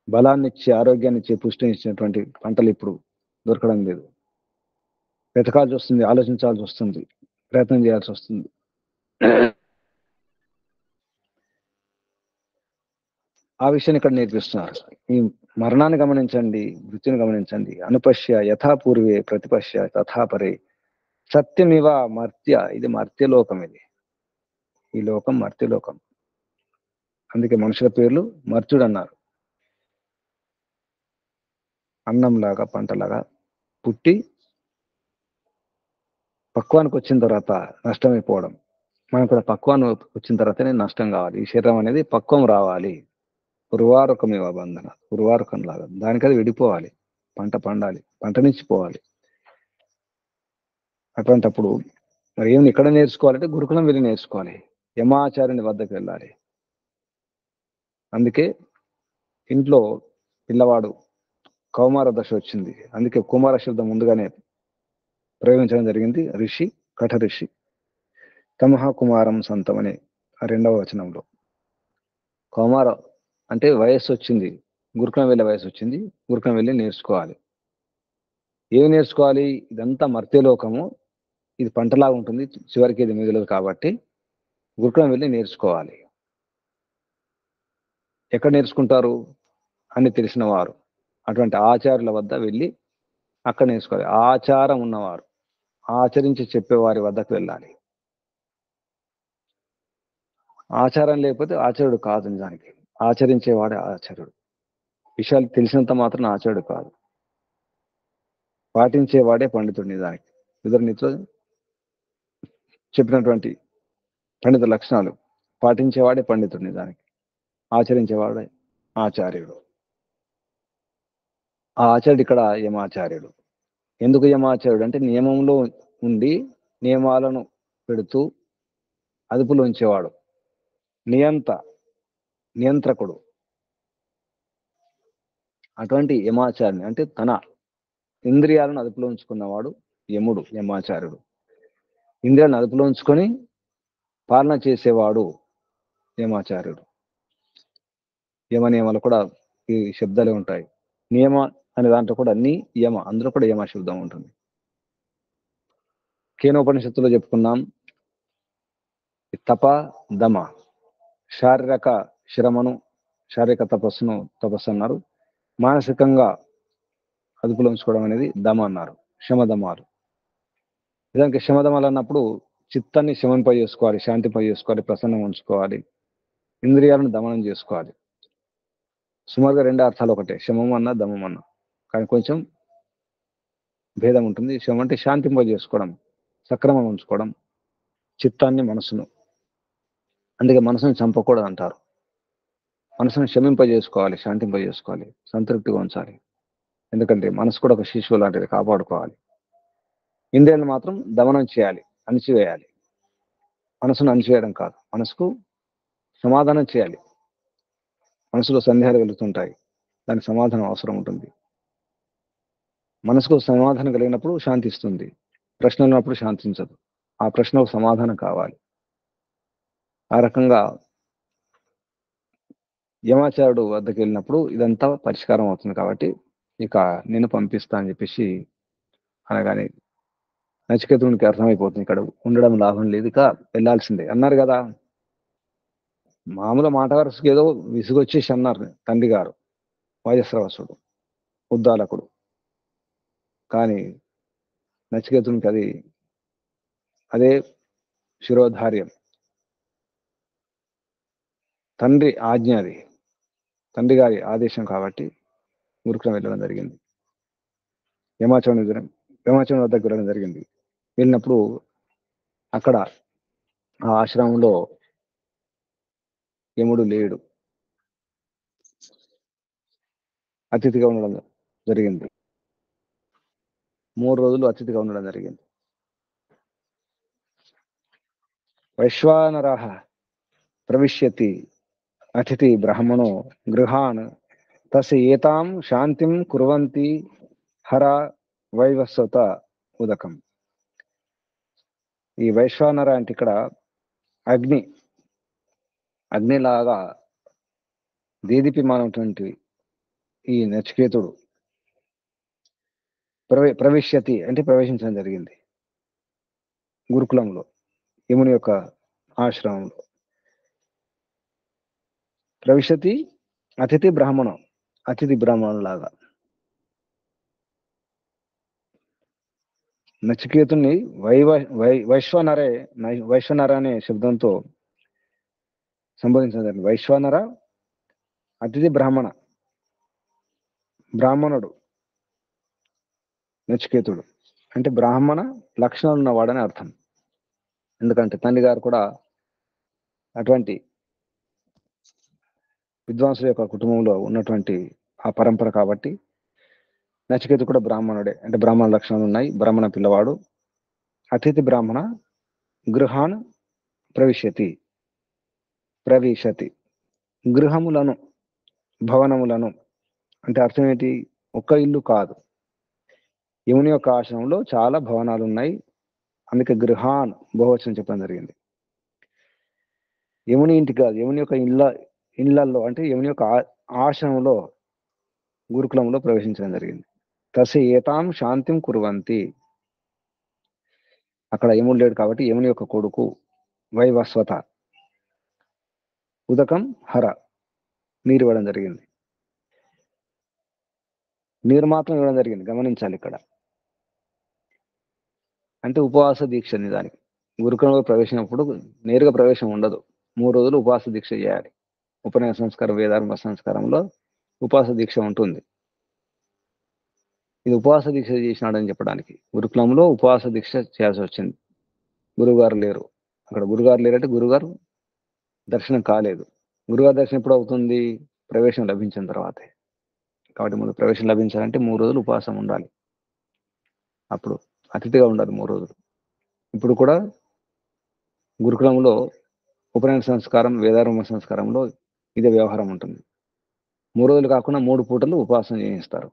బలాన్ని ఇచ్చి, ఆరోగ్యాన్ని ఇచ్చి, పుష్టిని ఇచ్చినటువంటి పంటలు ఇప్పుడు దొరకడం లేదు. వెతకాల్సి వస్తుంది, ఆలోచించాల్సి వస్తుంది, ప్రయత్నం చేయాల్సి వస్తుంది. ఆ విషయాన్ని ఇక్కడ నేర్పిస్తున్నారు. ఈ మరణాన్ని గమనించండి, మృత్యుని గమనించండి. అనుపశ్య యథాపూర్వే ప్రతిపశ్య తథాపరే సత్యమివ మర్త్య. ఇది మర్త్యలోకం. ఈ లోకం మర్త్యలోకం. అందుకే మనుషుల పేర్లు మర్త్యుడు అన్నారు. అన్నంలాగా, పంటలాగా పుట్టి పక్వానికి వచ్చిన తర్వాత నష్టమైపోవడం. మనం కూడా పక్వాన్ని వచ్చిన తర్వాతనే నష్టం కావాలి. ఈ శరీరం అనేది పక్వం రావాలి. ఉర్వారుకమివ బంధన, ఉర్వారుకం లాగా దానికది విడిపోవాలి, పంట పండాలి, పంటనిచ్చిపోవాలి. అటువంటప్పుడు మరి ఏమి ఇక్కడ నేర్చుకోవాలంటే గురుకులం వెళ్ళి నేర్చుకోవాలి, యమాచార్యుని వద్దకు వెళ్ళాలి. అందుకే ఇంట్లో పిల్లవాడు కౌమార దశ వచ్చింది, అందుకే కుమార శబ్దం ముందుగానే ప్రయోగించడం జరిగింది. ఋషి, కఠ ఋషి, తమహ కుమారం సంతం అనే 2వ వచనంలో. కౌమార అంటే వయస్సు వచ్చింది, గురుకులం వెళ్ళే వయసు వచ్చింది, గురుకులం వెళ్ళి నేర్చుకోవాలి. ఏమి నేర్చుకోవాలి? ఇదంతా మర్త్యలోకము, ఇది పంటలాగా ఉంటుంది, చివరికి ఇది మిగలదు. కాబట్టి గురుకులం వెళ్ళి నేర్చుకోవాలి. ఎక్కడ నేర్చుకుంటారు? అని తెలిసిన వారు, అటువంటి ఆచార్యుల వద్ద వెళ్ళి అక్కడ నేర్చుకోవాలి. ఆచారం ఉన్నవారు, ఆచరించి చెప్పేవారి వద్దకు వెళ్ళాలి. ఆచారం లేకపోతే ఆచార్యుడు కాదు. నిజానికి ఆచరించేవాడే ఆచార్యుడు. విషయాలు తెలిసినంత మాత్రం ఆచార్యుడు కాదు, పాటించేవాడే పండితుడు. నిజానికి ఇద్దరినితో చెప్పినటువంటి పండిత లక్షణాలు పాటించేవాడే పండితుడు. నిజానికి ఆచరించేవాడే ఆచార్యుడు. ఆ ఆచార్యుడు ఇక్కడ యమాచార్యుడు. ఎందుకు యమాచార్యుడు అంటే నియమంలో ఉండి నియమాలను పెడుతూ అదుపులో ఉంచేవాడు, నియంత్రకుడు. అటువంటి యమాచార్యుని అంటే తన ఇంద్రియాలను అదుపులో ఉంచుకున్నవాడు యముడు, యమాచార్యుడు. ఇంద్రియాలను అదుపులో ఉంచుకొని పాలన చేసేవాడు యమాచార్యుడు. యమ నియమాలు కూడా ఈ శబ్దాలే ఉంటాయి. నియమ అనే దాంట్లో కూడా యమ, అందులో కూడా యమ శబ్దం ఉంటుంది. కేనోపనిషత్తులో చెప్పుకున్నాం, తప, దమ, శారీరక శ్రమను, శారీరక తపస్సు అన్నారు. మానసికంగా అదుపులో ఉంచుకోవడం అనేది దమ అన్నారు, శమదమాలు. నిజానికి శమదమాలు అన్నప్పుడు చిత్తాన్ని శమింప చేసుకోవాలి, శాంతింప చేసుకోవాలి, ప్రసన్నంగా ఉంచుకోవాలి, ఇంద్రియాలను దమనం చేసుకోవాలి. సుమారుగా 2 అర్థాలు ఒకటే, శమం అన్న దమం అన్న, కానీ కొంచెం భేదం ఉంటుంది. శమం అంటే శాంతింప చేసుకోవడం, సక్రమంగా ఉంచుకోవడం చిత్తాన్ని, మనసును. అందుకే మనసును చంపకూడదు అంటారు. మనసును శమింపజేసుకోవాలి, శాంతింపజేసుకోవాలి, సంతృప్తిగా ఉంచాలి. ఎందుకంటే మనసు కూడా ఒక శిశువు లాంటిది, కాపాడుకోవాలి. ఇంద్రియాలను మాత్రం దమనం చేయాలి, అణిచివేయాలి. మనసును అణిచివేయడం కాదు, మనసుకు సమాధానం చేయాలి. మనసులో సందేహాలు వెళుతుంటాయి, దానికి సమాధానం అవసరం ఉంటుంది. మనసుకు సమాధానం కలిగినప్పుడు శాంతిస్తుంది, ప్రశ్నలు ఉన్నప్పుడు శాంతించదు. ఆ ప్రశ్నకు సమాధానం కావాలి. ఆ రకంగా యమాచార్యుడు వద్దకు వెళ్ళినప్పుడు ఇదంతా పరిష్కారం అవుతుంది. కాబట్టి ఇక నేను పంపిస్తా అని చెప్పేసి అనగానే నచికేతునికి అర్థమైపోతుంది, ఇక్కడ ఉండడం లాభం లేదు, ఇక వెళ్ళాల్సిందే అన్నారు కదా. మామూలు మాట వరుసకి ఏదో విసుగొచ్చేసి అన్నారు తండ్రి గారు వాజస్రవసుడు, ఉద్దాలకుడు. కానీ నచికేతునికి అదే శిరోధార్యం, తండ్రి ఆజ్ఞ, అది తండ్రి గారి ఆదేశం. కాబట్టి గురుకులం వెళ్ళడం జరిగింది. యమాచరుని వద్దకు వెళ్ళడం జరిగింది. వెళ్ళినప్పుడు అక్కడ ఆ ఆశ్రమంలో యముడు లేడు, అతిథిగా ఉండడం జరిగింది. 3 రోజులు అతిథిగా ఉండడం జరిగింది. వైశ్వానరః ప్రవిశ్యతి అతిథి బ్రాహ్మణో గృహాన్ తస్య ఏతాం శాంతిం కుర్వంతి హర వైవస్వత ఉదకం. ఈ వైశ్వానర అంటే ఇక్కడ అగ్నిలాగా దేదీప్యమానటువంటి ఈ నచికేతుడు ప్రవిశ్యతి అంటే ప్రవేశించడం జరిగింది గురుకులంలో, యముని యొక్క ఆశ్రమంలో. ప్రవిశ్యతి అతిథి బ్రాహ్మణం, అతిథి బ్రాహ్మణులాగా నచికేతుని వైశ్వనర అనే శబ్దంతో సంబోధించడం జరిగింది. వైశ్వనర అతిథి బ్రాహ్మణుడు నచికేతుడు అంటే బ్రాహ్మణ లక్షణాలు ఉన్నవాడని అర్థం. ఎందుకంటే తండ్రి గారు కూడా అటువంటి విద్వాంసుల యొక్క కుటుంబంలో ఉన్నటువంటి ఆ పరంపర. కాబట్టి నచికేతుడు కూడా బ్రాహ్మణుడే, అంటే బ్రాహ్మణ లక్షణాలు ఉన్నాయి, బ్రాహ్మణ పిల్లవాడు. అతిథి బ్రాహ్మణ గృహాన్ ప్రవిశతి గృహములను, భవనములను అంటే అర్థం ఏంటి? ఒక్క ఇల్లు కాదు, యముని యొక్క ఆశ్రమంలో చాలా భవనాలు ఉన్నాయి. అందుకే గృహాన్ బహువచనం చెప్పడం జరిగింది. యముని ఇంటి కాదు, యముని యొక్క ఇళ్లలో, అంటే యముని యొక్క ఆశ్రమంలో, గురుకులంలో ప్రవేశించడం జరిగింది. తస్య ఏతాం శాంతిం కుర్వంతి, అక్కడ యముడు లేడు కాబట్టి యముని యొక్క కొడుకు వైవస్వత ఉదకం హర, నీరు ఇవ్వడం జరిగింది. నీరు మాత్రం ఇవ్వడం జరిగింది, గమనించాలి ఇక్కడ. అంటే ఉపవాస దీక్ష. నిజానికి గురుకులంలో ప్రవేశించినప్పుడు నేరుగా ప్రవేశం ఉండదు, 3 రోజులు ఉపవాస దీక్ష చేయాలి. ఉపనయన సంస్కారం, వేదారంభ సంస్కారంలో ఉపవాస దీక్ష ఉంటుంది. ఇది ఉపవాస దీక్ష చేసినాడని చెప్పడానికి గురుకులంలో ఉపవాస దీక్ష చేయాల్సి వచ్చింది. గురువుగారు లేరు అక్కడ. గురుగారు లేరంటే గురుగారు దర్శనం కాలేదు. గురుగారు దర్శనం ఎప్పుడు అవుతుంది? ప్రవేశం లభించిన తర్వాతే. కాబట్టి ముందు ప్రవేశం లభించాలంటే 3 రోజులు ఉపవాసం ఉండాలి. అప్పుడు అతిథిగా ఉండాలి 3 రోజులు. ఇప్పుడు కూడా గురుకులంలో ఉపనయన సంస్కారం, వేదారంభ సంస్కారంలో ఇదే వ్యవహారం ఉంటుంది. 3 రోజులు కాకుండా 3 పూటలు ఉపవాసం చేయిస్తారు.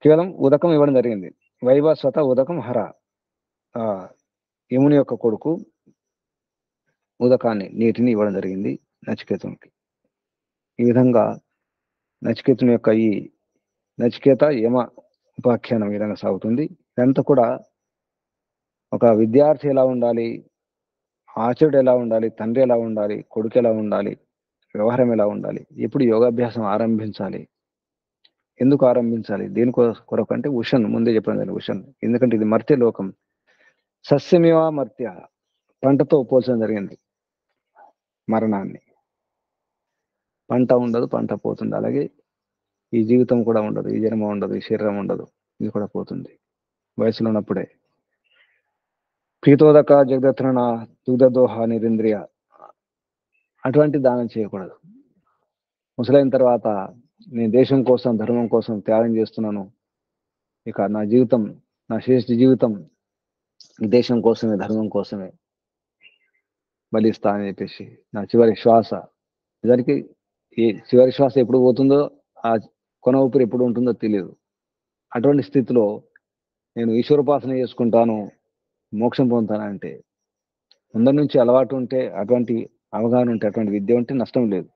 కేవలం ఉదకం ఇవ్వడం జరిగింది. వైవస్వత ఉదకం హర, యముని యొక్క కొడుకు ఉదకాన్ని, నీటిని ఇవ్వడం జరిగింది నచికేతునికి. ఈ విధంగా నచికేతుని యొక్క ఈ నచికేత యమ ఉపాఖ్యానం ఈ విధంగా సాగుతుంది. ఇదంతా కూడా ఒక విద్యార్థి ఎలా ఉండాలి, ఆచార్యుడు ఎలా ఉండాలి, తండ్రి ఎలా ఉండాలి, కొడుకు ఎలా ఉండాలి, వ్యవహారం ఎలా ఉండాలి, ఎప్పుడు యోగాభ్యాసం ఆరంభించాలి, ఎందుకు ఆరంభించాలి, దేని కొరకు అంటే ఉషన్, ముందే చెప్పడం జరిగింది ఉషన్. ఎందుకంటే ఇది మర్త్య లోకం. సస్యమేవ మర్త్య, పంటతో పోల్చడం జరిగింది మరణాన్ని. పంట ఉండదు, పంట పోతుంది. అలాగే ఈ జీవితం కూడా ఉండదు, ఈ జన్మ ఉండదు, ఈ శరీరం ఉండదు, ఇది కూడా పోతుంది. వయసులో ఉన్నప్పుడే ప్రీతోదక జగదత్రణ దుగ్ధదోహ నిరింద్రియ, అటువంటి దానం చేయకూడదు. ముసలైన తర్వాత నేను దేశం కోసం, ధర్మం కోసం త్యాగం చేస్తున్నాను, ఇక నా జీవితం, నా శ్రేష్ఠ జీవితం దేశం కోసమే, ధర్మం కోసమే బలిస్తా అని చెప్పేసి, నా చివరి శ్వాస, నిజానికి ఈ చివరి శ్వాస ఎప్పుడు పోతుందో ఆ కొన ఊపిరి ఎప్పుడు ఉంటుందో తెలియదు. అటువంటి స్థితిలో నేను ఈశ్వరోపాసన చేసుకుంటాను, మోక్షం పొందుతానంటే, ముందరి నుంచి అలవాటు ఉంటే, అటువంటి అవగాహన ఉంటే, అటువంటి విద్య ఉంటే నష్టం లేదు.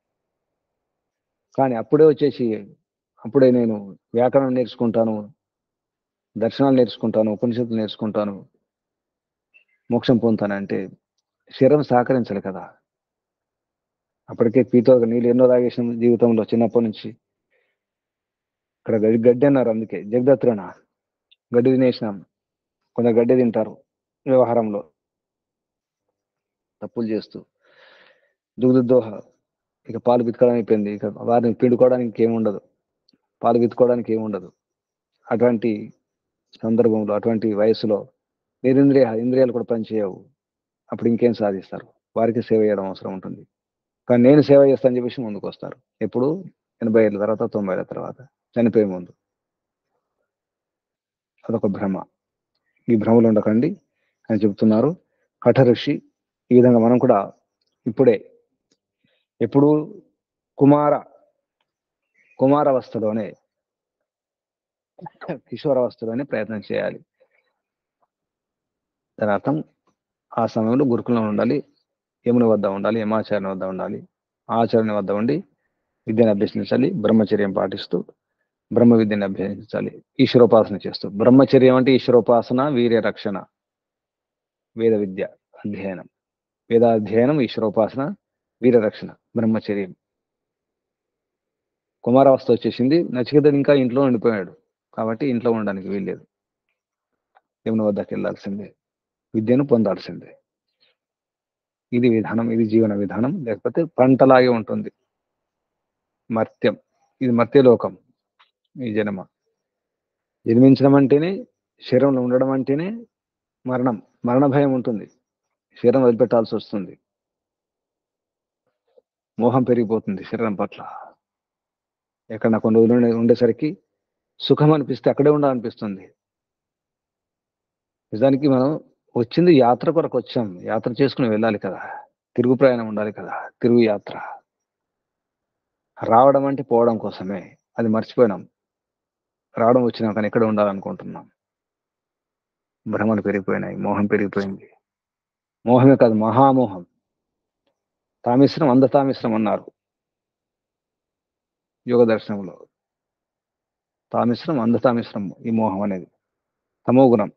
కానీ అప్పుడే నేను వ్యాకరణం నేర్చుకుంటాను, దర్శనాలు నేర్చుకుంటాను, ఉపనిషత్తులు నేర్చుకుంటాను, మోక్షం పొందుతానంటే శరీరం సహకరించాలి కదా. అప్పటికే పీతో నీళ్ళు ఎన్నో తాగేసిన జీవితంలో చిన్నప్పటి నుంచి. ఇక్కడ గడ్డి అన్నారు, అందుకే జగదత్రేణ గడ్డి తినేసినాం. కొందరు గడ్డి తింటారు వ్యవహారంలో తప్పులు చేస్తూ. దుగ్ధదోహ, ఇక పాలు పితుకోవడానికి అయిపోయింది, ఇక వారిని పిండుకోవడానికి ఏముండదు, పాలు పితుకోవడానికి ఏముండదు. అటువంటి సందర్భంలో, అటువంటి వయసులో ఇంద్రియాలు కూడా పనిచేయవు. అప్పుడు ఇంకేం సాధిస్తారు? వారికి సేవ చేయడం అవసరం ఉంటుంది. కానీ నేను సేవ చేస్తానని చెప్పేసి ముందుకు వస్తారు. ఎప్పుడు 80 ఏళ్ళ తర్వాత, 90 ఏళ్ళ తర్వాత, చనిపోయే ముందు. అదొక భ్రమ. ఈ భ్రమలు ఉండకండి అని చెబుతున్నారు కఠ ఋషి. ఈ విధంగా మనం కూడా ఎప్పుడు కుమారావస్థలోనే, కిషోరావస్థలోనే ప్రయత్నం చేయాలి. దాని అర్థం ఆ సమయంలో గురుకులం ఉండాలి, యముని వద్ద ఉండాలి, యమాచార్యుని వద్ద ఉండాలి, ఆచార్యుని వద్ద ఉండి విద్యను అభ్యసించాలి. బ్రహ్మచర్యం పాటిస్తూ బ్రహ్మ విద్యను అభ్యసించాలి, ఈశ్వరోపాసన చేస్తూ. బ్రహ్మచర్యం అంటే ఈశ్వరోపాసన, వీర్య రక్షణ, వేద విద్య అధ్యయనం, వేదాధ్యయనం, ఈశ్వరోపాసన, వీర్య రక్షణ, బ్రహ్మచర్యం. కుమారావస్థ వచ్చేసింది, నచికేతుడు ఇంకా ఇంట్లో ఉండిపోయాడు కాబట్టి ఇంట్లో ఉండడానికి వీల్లేదు. యముని వద్దకు వెళ్ళాల్సిందే, విద్యను పొందాల్సిందే. ఇది విధానం, ఇది జీవన విధానం. లేకపోతే పంటలాగే ఉంటుంది మర్త్యం. ఇది మర్త్యలోకం. ఈ జన్మించడం అంటేనే, శరీరంలో ఉండడం అంటేనే మరణ భయం ఉంటుంది. శరీరం వదిలిపెట్టాల్సి వస్తుంది, మోహం పెరిగిపోతుంది శరీరం పట్ల. ఎక్కడ కొన్ని రోజులు ఉండేసరికి సుఖం అనిపిస్తే అక్కడే ఉండాలనిపిస్తుంది. నిజానికి మనం వచ్చింది యాత్ర కొరకు వచ్చాం, యాత్ర చేసుకుని వెళ్ళాలి కదా, తిరుగు ప్రయాణం ఉండాలి కదా, తిరుగు యాత్ర. రావడం అంటే పోవడం కోసమే, అది మర్చిపోయినాం. రావడం వచ్చినాం కానీ ఎక్కడ ఉండాలనుకుంటున్నాం. భ్రమలు పెరిగిపోయినాయి, మోహం పెరిగిపోయింది. మోహమే కాదు, మహామోహం. తామిశ్రం అంధతామిశ్రం అన్నారు యోగ దర్శనంలో. తామిశ్రం అంధతామిశ్రం ఈ మోహం అనేది. తమో గుణం,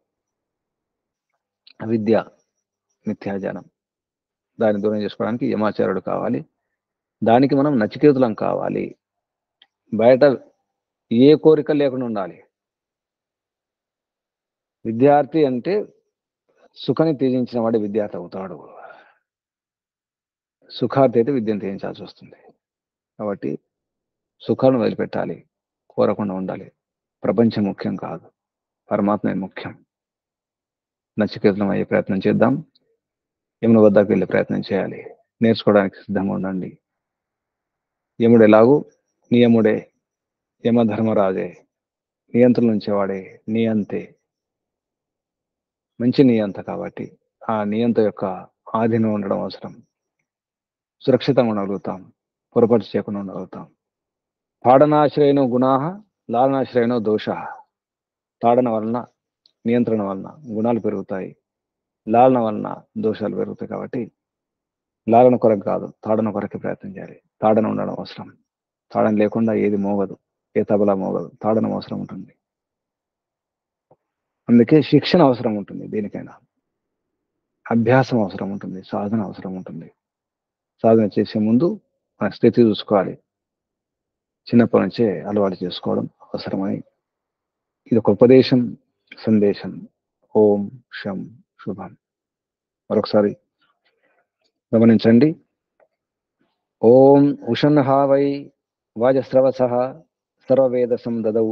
అవిద్య, మిథ్యాజ్ఞానం. దాన్ని దూరం చేసుకోవడానికి యమాచార్యుడు కావాలి. దానికి మనం నచికేతులం కావాలి. బయట ఏ కోరిక లేకుండా ఉండాలి. విద్యార్థి అంటే సుఖాన్ని త్యజించిన వాడే విద్యార్థి అవుతాడు. సుఖార్థి అయితే విద్యను త్యజించాల్సి వస్తుంది. కాబట్టి సుఖాలను వదిలిపెట్టాలి, కోరకుండా ఉండాలి. ప్రపంచం ముఖ్యం కాదు, పరమాత్మే ముఖ్యం. నచికేతులం అయ్యే ప్రయత్నం చేద్దాం. యముని వద్దకు వెళ్ళే ప్రయత్నం చేయాలి. నేర్చుకోవడానికి సిద్ధంగా ఉండండి. యముడు ఎలాగూ నియముడే, యమధర్మరాజే, నియంత్రణ ఉంచేవాడే, నియంతే, మంచి నియంత. కాబట్టి ఆ నియంత యొక్క ఆధీనం ఉండడం అవసరం. సురక్షితంగా ఉండగలుగుతాం, పొరపాటు చేయకుండా ఉండగలుగుతాం. తాడనాశ్రయనో గుణా, లాలనాశ్రయనో దోష. తాడన వలన, నియంత్రణ వలన గుణాలు పెరుగుతాయి, లాలన వలన దోషాలు పెరుగుతాయి. కాబట్టి లాలన కొరకు కాదు, తాడన కొరకే ప్రయత్నం చేయాలి. తాడన ఉండడం అవసరం. తాడన లేకుండా ఏది మోగదు, ఏ తబలా మోగదు. తాడన అవసరం ఉంటుంది. అందుకే శిక్షణ అవసరం ఉంటుంది. దేనికైనా అభ్యాసం అవసరం ఉంటుంది, సాధన అవసరం ఉంటుంది. సాధన చేసే ముందు మన స్థితి చూసుకోవాలి. చిన్నప్పటి నుంచే అలవాటు చేసుకోవడం అవసరమని ఇది ఒక ఉపదేశం, సందేశం. ఓం శం శుభం. మరొకసారి గమనించండి. ఓం ఉషన్హా వై వాజస్రవస సర్వవేద సందదౌ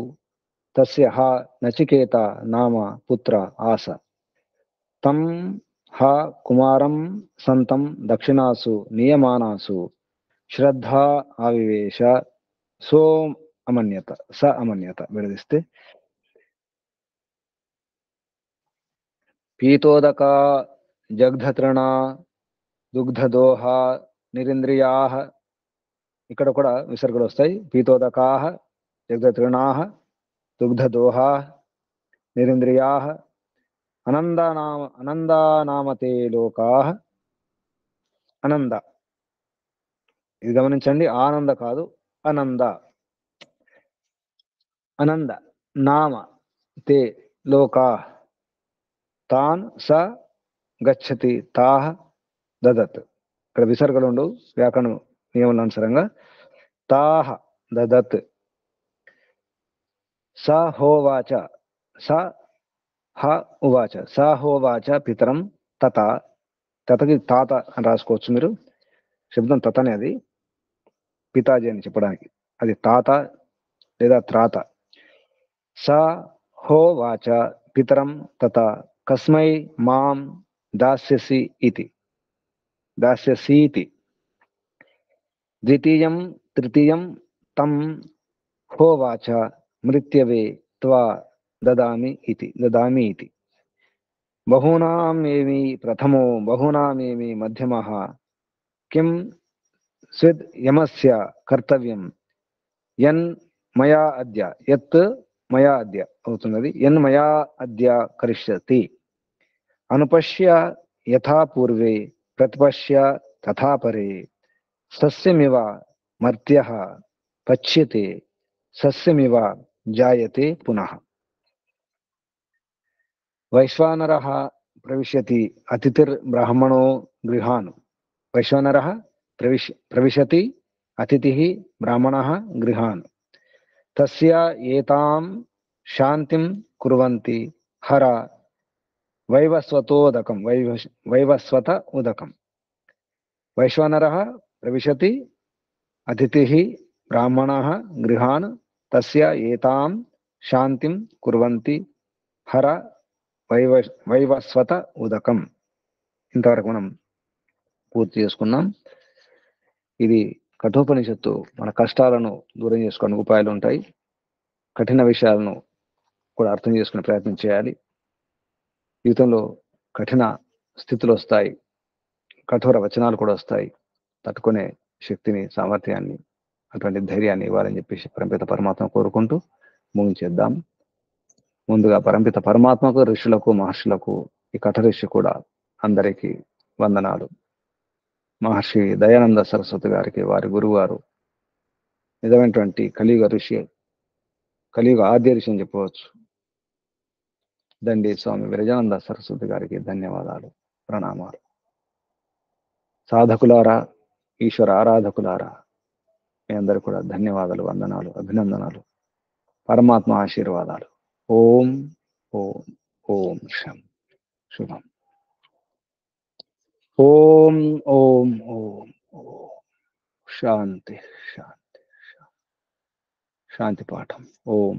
తస్య హ నచికేత నామ పుత్ర ఆస తం హ కుమారం సంతం దక్షిణాసు నియమానాసు శ్రద్ధా ఆవివేశ సోం అమన్యత స అమన్యత. విడదీస్తే పీతోదక జగ్ధతృణ దుగ్ధదోహ నిరింద్రియా. ఇక్కడ కూడా విసర్గలు వస్తాయి. పీతోదకా జగతృణాః దుగ్ధదోహాః నిరింద్రియాః అనందానామతే లోకాః. అనంద, ఇది గమనించండి, ఆనంద కాదు, అనంద. అనంద నామ తే లోకాః తాన్ స గచ్చతి తాః దదత్. ఇక్కడ విసర్గలు ఉండవు, వ్యాకరణ నియమాల అనుసారంగా. తాః దదత్. స హోవాచ, స హ ఉవాచ, స హోవాచ పితరం తత. తతకి తాత అని రాసుకోవచ్చు మీరు, శబ్దం తతనే, అది పితాజీ అని చెప్పడానికి, అది తాత లేదా త్రాత. స హోవాచ పితరం తత కస్మై మాం దాస్యసి ఇతి, దాస్యసీతి. ద్వితీయం తృతీయం తం హోవాచ మృత్యవే త్వా దదామి ఇతి, దదామి ఇతి. బహూనామేమి ప్రథమో బహూనామేమి మధ్యమః కిం స్విద్ యమస్య కర్తవ్యం యన్ మయా అద్య, యత్ మయా అద్య అవుతున్నది, యన్ మయా అద్య కరిష్యతి. అనుపశ్య యథా పూర్వే ప్రతిపశ్య తథా పరే. సస్యమివ మర్త్యః పచ్యతే సస్యమివ జాయతే పునః. వైశ్వానరః ప్రవిశతి అతిథిర్బ్రాహ్మణో గృహాన్. వైశ్వానరः ప్రవిశతి అతిథిః బ్రాహ్మణः గృహాన్. తస్య ఏతాం శాంతిం కుర్వంతి హర వైవస్వతోదకం, వైవస్వత ఉదకం. వైశ్వానరः ప్రవిశతి అతిథిః బ్రాహ్మణः గృహాన్ తస్య ఏతాం శాంతిం కుర్వంతి హర వైవస్వత ఉదకం. ఇంతవరకు మనం పూర్తి చేసుకున్నాం. ఇది కఠోపనిషత్తు మన కష్టాలను దూరం చేసుకోవడానికి ఉపాయాలు ఉంటాయి. కఠిన విషయాలను కూడా అర్థం చేసుకునే ప్రయత్నం చేయాలి. జీవితంలో కఠిన స్థితులు వస్తాయి, కఠోర వచనాలు కూడా వస్తాయి. తట్టుకునే శక్తిని, సామర్థ్యాన్ని, అటువంటి ధైర్యాన్ని ఇవ్వాలని చెప్పేసి పరమపిత పరమాత్మ కోరుకుంటూ ముగించేద్దాం. ముందుగా పరమపిత పరమాత్మకు, ఋషులకు, మహర్షులకు, ఈ కథ ఋషి కూడా అందరికీ వందనాలు. మహర్షి దయానంద సరస్వతి గారికి, వారి గురువు గారు, నిజమైనటువంటి కలియుగ ఋషి, కలియుగ ఆద్య ఋషి అని చెప్పవచ్చు, దండి స్వామి విరజానంద సరస్వతి గారికి ధన్యవాదాలు, ప్రణామాలు. సాధకులారా, ఈశ్వర ఆరాధకులారా, మీ అందరూ కూడా ధన్యవాదాలు, వందనాలు, అభినందనాలు, పరమాత్మ ఆశీర్వాదాలు. ఓం ఓం ఓం శం శుభం. ఓం ఓం ఓం ఓం శాంతి శాంతి శాంతి పాఠం. ఓం